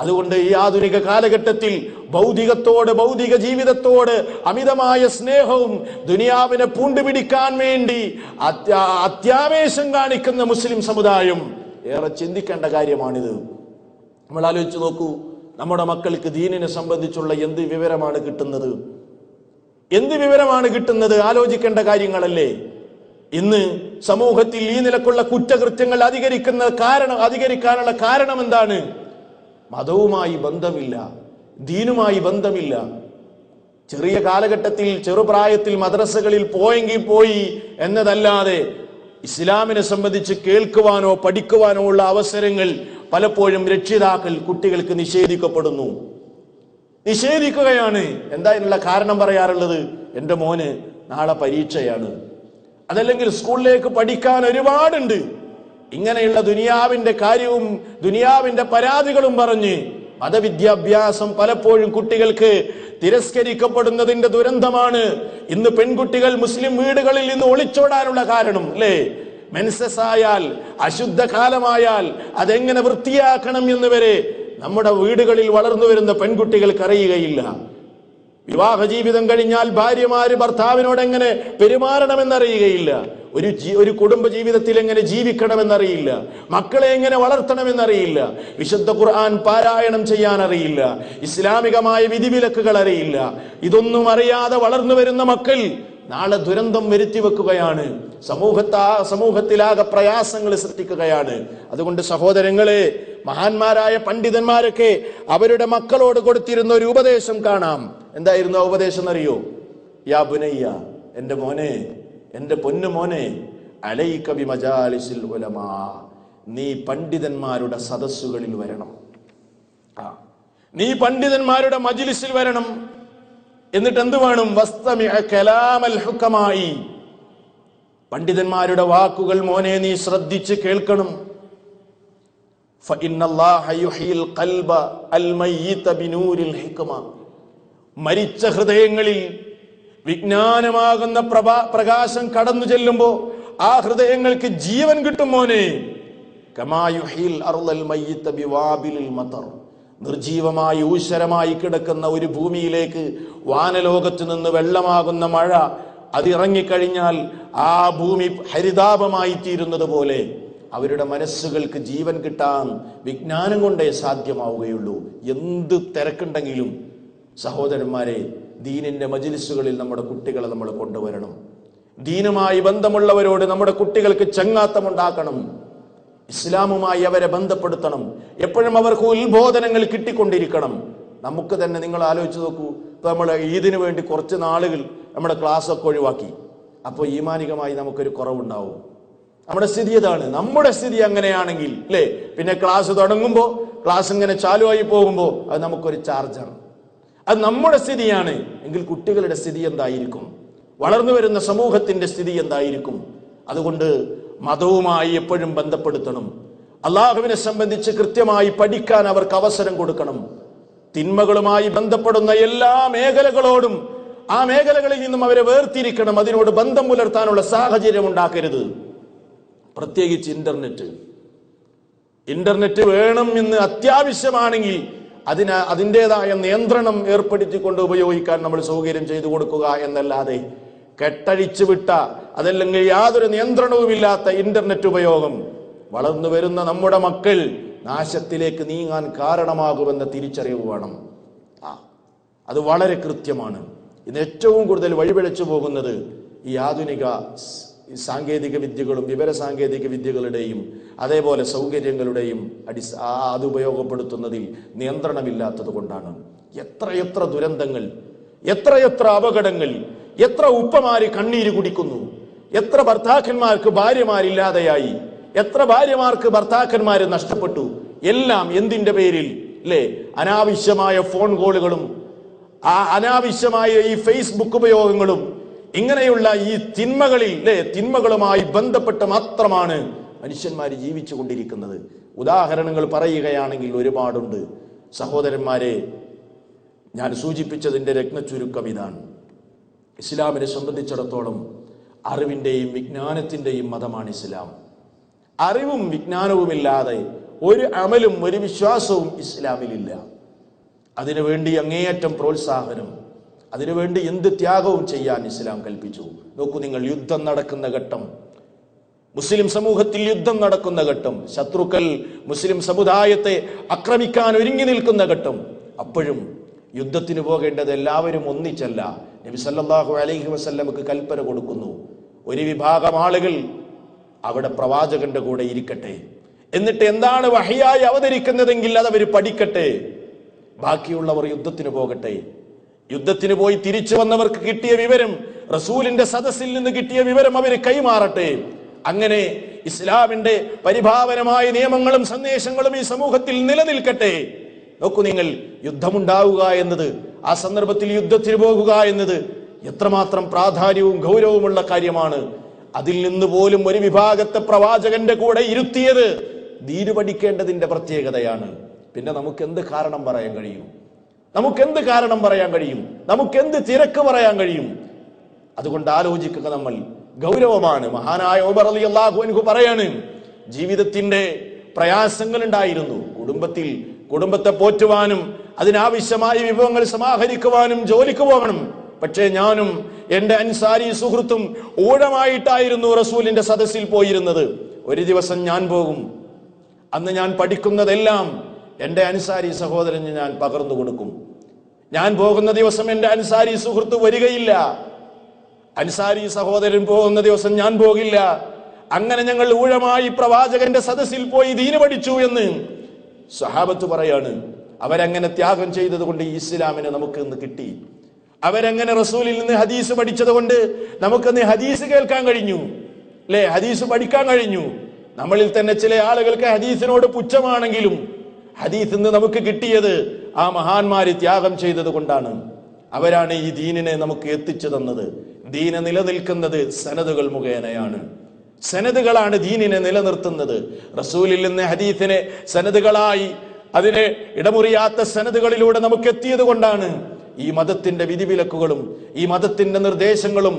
അതുകൊണ്ട് ഈ ആധുനിക കാലഘട്ടത്തിൽ ഭൗതികത്തോട്, ഭൗതിക ജീവിതത്തോട് അമിതമായ സ്നേഹവും ദുനിയാവിനെ പൂണ്ടുപിടിക്കാൻ വേണ്ടി അത്യാവേശം കാണിക്കുന്ന മുസ്ലിം സമുദായം ഏറെ ചിന്തിക്കേണ്ട കാര്യമാണിത്. നമ്മൾ ആലോചിച്ച് നോക്കൂ, നമ്മുടെ മക്കൾക്ക് ദീനിനെ സംബന്ധിച്ചുള്ള എന്ത് വിവരമാണ് കിട്ടുന്നത്? എന്ത് വിവരമാണ് കിട്ടുന്നത്? ആലോചിക്കേണ്ട കാര്യങ്ങളല്ലേ. ഇന്ന് സമൂഹത്തിൽ ഈ നിലക്കുള്ള കുറ്റകൃത്യങ്ങൾ അധികരിക്കാനുള്ള കാരണം എന്താണ്? മതവുമായി ബന്ധമില്ല, ദീനുമായി ബന്ധമില്ല. ചെറിയ കാലഘട്ടത്തിൽ, ചെറുപ്രായത്തിൽ മദ്രസകളിൽ പോയെങ്കിൽ പോയി എന്നതല്ലാതെ ഇസ്ലാമിനെ സംബന്ധിച്ച് കേൾക്കുവാനോ പഠിക്കുവാനോ ഉള്ള അവസരങ്ങൾ പലപ്പോഴും രക്ഷിതാക്കൾ കുട്ടികൾക്ക് നിഷേധിക്കുകയാണ്. എന്താ ഇതിനുള്ള കാരണം പറയാറുള്ളത്? എൻ്റെ മോന് നാളെ പരീക്ഷയാണ്, അതല്ലെങ്കിൽ സ്കൂളിലേക്ക് പഠിക്കാൻ ഒരുപാടുണ്ട്. ഇങ്ങനെയുള്ള ദുനിയാവിന്റെ കാര്യവും ദുനിയാവിന്റെ പരാതികളും പറഞ്ഞ് മതവിദ്യാഭ്യാസം പലപ്പോഴും കുട്ടികൾക്ക് തിരസ്കരിക്കപ്പെടുന്നതിന്റെ ദുരന്തമാണ് ഇന്ന് പെൺകുട്ടികൾ മുസ്ലിം വീടുകളിൽ നിന്ന് ഒളിച്ചോടാനുള്ള കാരണം, അല്ലേ? മെൻസസ് ആയാൽ, അശുദ്ധ കാലമായാൽ അതെങ്ങനെ വൃത്തിയാക്കണം എന്ന് വരെ നമ്മുടെ വീടുകളിൽ വളർന്നു വരുന്ന പെൺകുട്ടികൾക്ക് അറിയുകയില്ല. വിവാഹ ജീവിതം കഴിഞ്ഞാൽ ഭാര്യമാര് ഭർത്താവിനോട് എങ്ങനെ പെരുമാറണമെന്നറിയുകയില്ല. ഒരു കുടുംബ ജീവിതത്തിൽ എങ്ങനെ ജീവിക്കണമെന്നറിയില്ല. മക്കളെ എങ്ങനെ വളർത്തണമെന്നറിയില്ല. വിശുദ്ധ ഖുർആൻ പാരായണം ചെയ്യാൻ അറിയില്ല. ഇസ്ലാമികമായ വിധിവിലക്കുകൾ അറിയില്ല. ഇതൊന്നും അറിയാതെ വളർന്നു വരുന്ന മക്കൾ നാളെ ദുരന്തം വരുത്തി വെക്കുകയാണ്. സമൂഹത്തിലാകെ പ്രയാസങ്ങൾ സൃഷ്ടിക്കുകയാണ്. അതുകൊണ്ട് സഹോദരങ്ങളെ, മഹാന്മാരായ പണ്ഡിതന്മാരൊക്കെ അവരുടെ മക്കളോട് കൊടുത്തിരുന്ന ഒരു ഉപദേശം കാണാം. എന്തായിരുന്നു ആ ഉപദേശം എന്നറിയോ? യാ ബുനയ്യ, എന്റെ മോനെ, എന്റെ പൊന്നു മോനെ, അലൈക ബിമജാലിസിൽ ഉലമാ, നീ പണ്ഡിതന്മാരുടെ സദസ്സുകളിൽ വരണം. നീ പണ്ഡിതന്മാരുടെ മജ്ലിസിൽ വരണം. എന്നിട്ട് എന്ത് വേണം? വസ്തമിഅ കലാമൽ ഹുകമായി, പണ്ഡിതന്മാരുടെ വാക്കുകൾ മോനെ നീ ശ്രദ്ധിച്ച് കേൾക്കണം. ഫഇന്നല്ലാഹ യുഹീൽ ഖൽബ അൽ മയ്യിത ബിനൂരിൽ ഹിക്മ, മരിച്ച ഹൃദയങ്ങളിൽ വിജ്ഞാനമാകുന്ന പ്രകാശം കടന്നു ചെല്ലുമ്പോ ആ ഹൃദയങ്ങൾക്ക് ജീവൻ കിട്ടും മോനെ. കമാ യുഹീൽ അർളൽ മയ്യിത ബിവാബിലിൽ മതർ, നിർജീവമായി ഊശ്വരമായി കിടക്കുന്ന ഒരു ഭൂമിയിലേക്ക് വാനലോകത്ത് നിന്ന് വെള്ളമാകുന്ന മഴ അതിറങ്ങിക്കഴിഞ്ഞാൽ ആ ഭൂമി ഹരിതാപമായി തീരുന്നത് പോലെ അവരുടെ മനസ്സുകൾക്ക് ജീവൻ കിട്ടാൻ വിജ്ഞാനം കൊണ്ടേ സാധ്യമാവുകയുള്ളൂ. എന്ത് തിരക്കുണ്ടെങ്കിലും സഹോദരന്മാരെ, ദീനിന്റെ മജ്ലിസുകളിൽ നമ്മുടെ കുട്ടികളെ നമ്മൾ കൊണ്ടുവരണം. ദീനുമായി ബന്ധമുള്ളവരോട് നമ്മുടെ കുട്ടികൾക്ക് ചങ്ങാത്തമുണ്ടാക്കണം. ഇസ്ലാമുമായി അവരെ ബന്ധപ്പെടുത്തണം. എപ്പോഴും അവർക്ക് ഉത്ബോധനങ്ങൾ കിട്ടിക്കൊണ്ടിരിക്കണം. നമുക്ക് തന്നെ നിങ്ങൾ ആലോചിച്ച് നോക്കൂ, ഇപ്പൊ നമ്മൾ ഈദിന് വേണ്ടി കുറച്ച് നാളുകൾ നമ്മുടെ ക്ലാസ്സൊക്കെ ഒഴിവാക്കി. അപ്പോൾ ഈമാനികമായി നമുക്കൊരു കുറവുണ്ടാവും. നമ്മുടെ സ്ഥിതി ഇതാണ്. നമ്മുടെ സ്ഥിതി അങ്ങനെയാണെങ്കിൽ അല്ലേ, പിന്നെ ക്ലാസ് തുടങ്ങുമ്പോൾ ക്ലാസ് ഇങ്ങനെ ചാലുവായി പോകുമ്പോൾ അത് നമുക്കൊരു ചാർജാണ്. അത് നമ്മുടെ സ്ഥിതിയാണ് എങ്കിൽ കുട്ടികളുടെ സ്ഥിതി എന്തായിരിക്കും? വളർന്നു വരുന്ന സമൂഹത്തിന്റെ സ്ഥിതി എന്തായിരിക്കും? അതുകൊണ്ട് മതവുമായി എപ്പോഴും ബന്ധപ്പെടുത്തണം. അള്ളാഹുവിനെ സംബന്ധിച്ച് കൃത്യമായി പഠിക്കാൻ അവർക്ക് അവസരം കൊടുക്കണം. തിന്മകളുമായി ബന്ധപ്പെടുന്ന എല്ലാ മേഖലകളോടും ആ മേഖലകളിൽ നിന്നും അവരെ വേർതിരിക്കണം. അതിനോട് ബന്ധം പുലർത്താനുള്ള സാഹചര്യം ഉണ്ടാക്കരുത്. പ്രത്യേകിച്ച് ഇന്റർനെറ്റ് വേണം എന്ന് അത്യാവശ്യമാണെങ്കിൽ അതിൻ്റെതായ നിയന്ത്രണം ഏർപ്പെടുത്തിക്കൊണ്ട് ഉപയോഗിക്കാൻ നമ്മൾ സൗകര്യം ചെയ്തു കൊടുക്കുക എന്നല്ലാതെ കെട്ടഴിച്ചു വിട്ട, അതല്ലെങ്കിൽ യാതൊരു നിയന്ത്രണവുമില്ലാത്ത ഇന്റർനെറ്റ് ഉപയോഗം വളർന്നു വരുന്ന നമ്മുടെ മക്കൾ നാശത്തിലേക്ക് നീങ്ങാൻ കാരണമാകുമെന്ന തിരിച്ചറിവ് വേണം. അത് വളരെ കൃത്യമാണ്. ഇന്ന് ഏറ്റവും കൂടുതൽ വഴിപിഴച്ചു പോകുന്നത് ഈ ആധുനിക സാങ്കേതിക വിദ്യകളും വിവര സാങ്കേതിക വിദ്യകളുടെയും അതേപോലെ സൗകര്യങ്ങളുടെയും അത് ഉപയോഗപ്പെടുത്തുന്നതിൽ നിയന്ത്രണമില്ലാത്തത് കൊണ്ടാണ്. എത്രയെത്ര ദുരന്തങ്ങൾ, എത്രയെത്ര അപകടങ്ങൾ, എത്ര ഉപ്പമാര് കണ്ണീര് കുടിക്കുന്നു, എത്ര ഭർത്താക്കന്മാർക്ക് ഭാര്യമാരില്ലാതെയായി, എത്ര ഭാര്യമാർക്ക് ഭർത്താക്കന്മാര് നഷ്ടപ്പെട്ടു. എല്ലാം എന്തിന്റെ പേരിൽ? അല്ലേ? അനാവശ്യമായ ഫോൺ കോളുകളും അനാവശ്യമായ ഈ ഫേസ്ബുക്ക് ഉപയോഗങ്ങളും ഇങ്ങനെയുള്ള ഈ തിന്മകളിൽ തിന്മകളുമായി ബന്ധപ്പെട്ട് മാത്രമാണ് മനുഷ്യന്മാർ ജീവിച്ചു കൊണ്ടിരിക്കുന്നത്. ഉദാഹരണങ്ങൾ പറയുകയാണെങ്കിൽ ഒരുപാടുണ്ട്. സഹോദരന്മാരെ, ഞാൻ സൂചിപ്പിച്ചതിന്റെ രത്നച്ചുരുക്കം ഇതാണ്. ഇസ്ലാമിനെ സംബന്ധിച്ചിടത്തോളം അറിവിന്റെയും വിജ്ഞാനത്തിന്റെയും മതമാണ് ഇസ്ലാം. അറിവും വിജ്ഞാനവുമില്ലാതെ ഒരു അമലും ഒരു വിശ്വാസവും ഇസ്ലാമിലില്ല. അതിനുവേണ്ടി അങ്ങേയറ്റം പ്രോത്സാഹനം, അതിനുവേണ്ടി എന്ത് ത്യാഗവും ചെയ്യാൻ ഇസ്ലാം കൽപ്പിച്ചു. നോക്കൂ നിങ്ങൾ, യുദ്ധം നടക്കുന്ന ഘട്ടം, മുസ്ലിം സമൂഹത്തിൽ യുദ്ധം നടക്കുന്ന ഘട്ടം, ശത്രുക്കൾ മുസ്ലിം സമുദായത്തെ ആക്രമിക്കാൻ ഒരുങ്ങി നിൽക്കുന്ന ഘട്ടം, അപ്പോഴും യുദ്ധത്തിന് പോകേണ്ടത് എല്ലാവരും ഒന്നിച്ചല്ല. നബി സല്ലല്ലാഹു അലൈഹി വസല്ലമക്ക് കൽപ്പന കൊടുക്കുന്നു, ഒരു വിഭാഗം ആളുകൾ അവിടെ പ്രവാചകന്റെ കൂടെ ഇരിക്കട്ടെ, എന്നിട്ട് എന്താണ് വഹയായി അവതരിക്കുന്നതെങ്കിൽ അതവർ പഠിക്കട്ടെ, ബാക്കിയുള്ളവർ യുദ്ധത്തിന് പോകട്ടെ. യുദ്ധത്തിന് പോയി തിരിച്ചു വന്നവർക്ക് കിട്ടിയ വിവരം, റസൂലിന്റെ സദസ്സിൽ നിന്ന് കിട്ടിയ വിവരം അവർ കൈമാറട്ടെ. അങ്ങനെ ഇസ്ലാമിന്റെ പരിഭാവനമായ നിയമങ്ങളും സന്ദേശങ്ങളും ഈ സമൂഹത്തിൽ നിലനിൽക്കട്ടെ. നോക്കൂ നിങ്ങൾ, യുദ്ധമുണ്ടാവുക എന്നത്, ആ സന്ദർഭത്തിൽ യുദ്ധത്തിന് പോകുക എന്നത് എത്രമാത്രം പ്രാധാന്യവും ഗൗരവമുള്ള കാര്യമാണ്. അതിൽ നിന്ന് പോലും ഒരു വിഭാഗത്തെ പ്രവാചകന്റെ കൂടെ ഇരുത്തിയത് ദീന് പഠിക്കേണ്ടതിന്റെ പ്രത്യേകതയാണ്. പിന്നെ നമുക്കെന്ത് കാരണം പറയാൻ കഴിയും? നമുക്കെന്ത് കാരണം പറയാൻ കഴിയും? നമുക്കെന്ത് തിരക്ക് പറയാൻ കഴിയും? അതുകൊണ്ട് ആലോചിക്കുക നമ്മൾ. ഗൗരവമാണ്. മഹാനായ ഉമർ റളിയല്ലാഹു അൻഹു പറയാണ്, ജീവിതത്തിന്റെ പ്രയാസങ്ങൾ ഉണ്ടായിരുന്നു. കുടുംബത്തെ പോറ്റുവാനും അതിനാവശ്യമായ വിഭവങ്ങൾ സമാഹരിക്കുവാനും ജോലിക്ക് പോകണം. പക്ഷേ ഞാനും എന്റെ അൻസാരി സുഹൃത്തും ഊഴമായിട്ടായിരുന്നു റസൂലിന്റെ സദസ്സിൽ പോയിരുന്നത്. ഒരു ദിവസം ഞാൻ പോകും, അന്ന് ഞാൻ പഠിക്കുന്നതെല്ലാം എന്റെ അൻസാരി സഹോദരന് ഞാൻ പകർന്നു കൊടുക്കും. ഞാൻ പോകുന്ന ദിവസം എന്റെ അൻസാരി സുഹൃത്ത് വരികയില്ല, അൻസാരി സഹോദരൻ പോകുന്ന ദിവസം ഞാൻ പോകില്ല. അങ്ങനെ ഞങ്ങൾ ഊഴമായി പ്രവാചകന്റെ സദസ്സിൽ പോയി ദീന് പഠിച്ചു എന്ന് സ്വഹാബത്ത് പറയാണ്. അവരങ്ങനെ ത്യാഗം ചെയ്തത് കൊണ്ട് ഇസ്ലാമിനെ നമുക്ക് ഇന്ന് കിട്ടി. അവരങ്ങനെ റസൂലിൽ നിന്ന് ഹദീസ് പഠിച്ചത് കൊണ്ട് നമുക്കിന്ന് ഹദീസ് കേൾക്കാൻ കഴിഞ്ഞു, അല്ലെ? ഹദീസ് പഠിക്കാൻ കഴിഞ്ഞു. നമ്മളിൽ തന്നെ ചില ആളുകൾക്ക് ഹദീസിനോട് പുച്ഛമാണെങ്കിലും ഹദീസ് നിന്ന് നമുക്ക് കിട്ടിയത് ആ മഹാന്മാര് ത്യാഗം ചെയ്തത് കൊണ്ടാണ്. അവരാണ് ഈ ദീനിനെ നമുക്ക് എത്തിച്ചു തന്നത്. ദീന നിലനിൽക്കുന്നത് സനദുകൾ മുഖേനയാണ്. സനദുകളാണ് ദീനിനെ നിലനിർത്തുന്നത്. റസൂലിൽ നിന്ന് ഹദീസിനെ സനദുകളായി, അതിനെ ഇടമുറിയാത്ത സനദുകളിലൂടെ നമുക്ക് എത്തിയത് കൊണ്ടാണ് ഈ മതത്തിന്റെ വിധിവിലക്കുകളും ഈ മതത്തിന്റെ നിർദ്ദേശങ്ങളും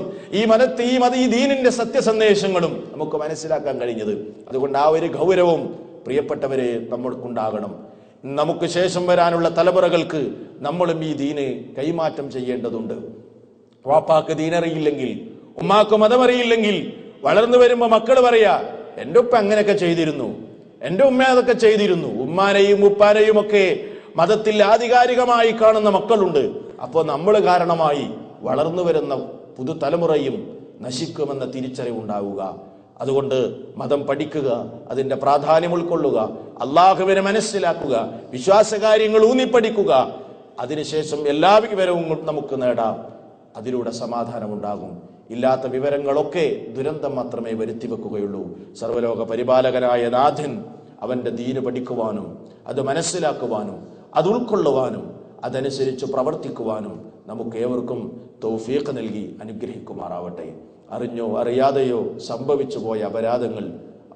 ഈ ദീനിന്റെ സത്യസന്ദേശങ്ങളും നമുക്ക് മനസ്സിലാക്കാൻ കഴിഞ്ഞത്. അതുകൊണ്ട് ആ ഒരു ഗൗരവം പ്രിയപ്പെട്ടവരെ നമ്മൾക്കുണ്ടാകണം. നമുക്ക് ശേഷം വരാനുള്ള തലമുറകൾക്ക് നമ്മളും ഈ ദീന് കൈമാറ്റം ചെയ്യേണ്ടതുണ്ട്. വാപ്പാക്ക് ദീനറിയില്ലെങ്കിൽ, ഉമ്മാക്ക് മതമറിയില്ലെങ്കിൽ വളർന്നു വരുമ്പോ മക്കൾ പറയാ, എന്റെ ഉപ്പ അങ്ങനെയൊക്കെ ചെയ്തിരുന്നു, എന്റെ ഉമ്മ അതൊക്കെ ചെയ്തിരുന്നു. ഉമ്മാനെയും ഉപ്പാനെയും ഒക്കെ മതത്തിൽ ആധികാരികമായി കാണുന്ന മക്കളുണ്ട്. അപ്പോ നമ്മൾ കാരണമായി വളർന്നു വരുന്ന പുതുതലമുറയും നശിക്കുമെന്ന തിരിച്ചറിവുണ്ടാവുക. അതുകൊണ്ട് മതം പഠിക്കുക, അതിന്റെ പ്രാധാന്യം ഉൾക്കൊള്ളുക, അള്ളാഹുവിനെ മനസ്സിലാക്കുക, വിശ്വാസകാര്യങ്ങൾ ഊന്നിപ്പഠിക്കുക. അതിനുശേഷം എല്ലാ വിവരവും നമുക്ക് നേടാം. അതിലൂടെ സമാധാനമുണ്ടാകും. ഇല്ലാത്ത വിവരങ്ങളൊക്കെ ദുരന്തം മാത്രമേ വരുത്തി വെക്കുകയുള്ളൂ. സർവ്വലോക പരിപാലകനായ നാഥൻ അവന്റെ ദീന് പഠിക്കുവാനും അത് മനസ്സിലാക്കുവാനും അത് ഉൾക്കൊള്ളുവാനും അതനുസരിച്ച് പ്രവർത്തിക്കുവാനും നമുക്ക് ഏവർക്കും തൗഫീഖ് നൽകി അനുഗ്രഹിക്കുമാറാവട്ടെ. അറിഞ്ഞോ അറിയാതെയോ സംഭവിച്ചു പോയ അപരാധങ്ങൾ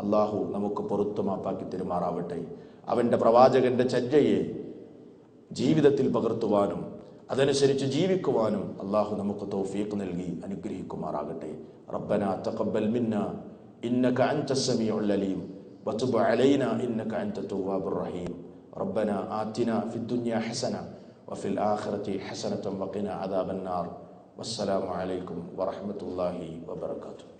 അള്ളാഹു നമുക്ക് പുറത്തു മാപ്പാക്കി തരുമാറാവട്ടെ. അവന്റെ പ്രവാചകന്റെ ചര്യയെ ജീവിതത്തിൽ പകർത്തുവാനും അതനുസരിച്ച് ജീവിക്കുവാനും അള്ളാഹു നമുക്ക് തൗഫീഖ് നൽകി അനുഗ്രഹിക്കുമാറാകട്ടെ. റബ്ബനാ തഖബ്ബൽ മിന്നാ ഇന്നക അൻതസ് സമീഉൽ അലീം വതുബ് അലൈനാ ഇന്നക അൻതത് തവ്വാബുർ റഹീം. റബ്ബനാ ആതിനാ ഫിദ് ദുനിയാ ഹസന വഫിൽ ആഖിറതി ഹസനത വഖിനാ അദാബൻ നാർ. വസ്സലാമു അലൈക്കും വറഹ്മത്തുള്ളാഹി വബറകാതുഹു.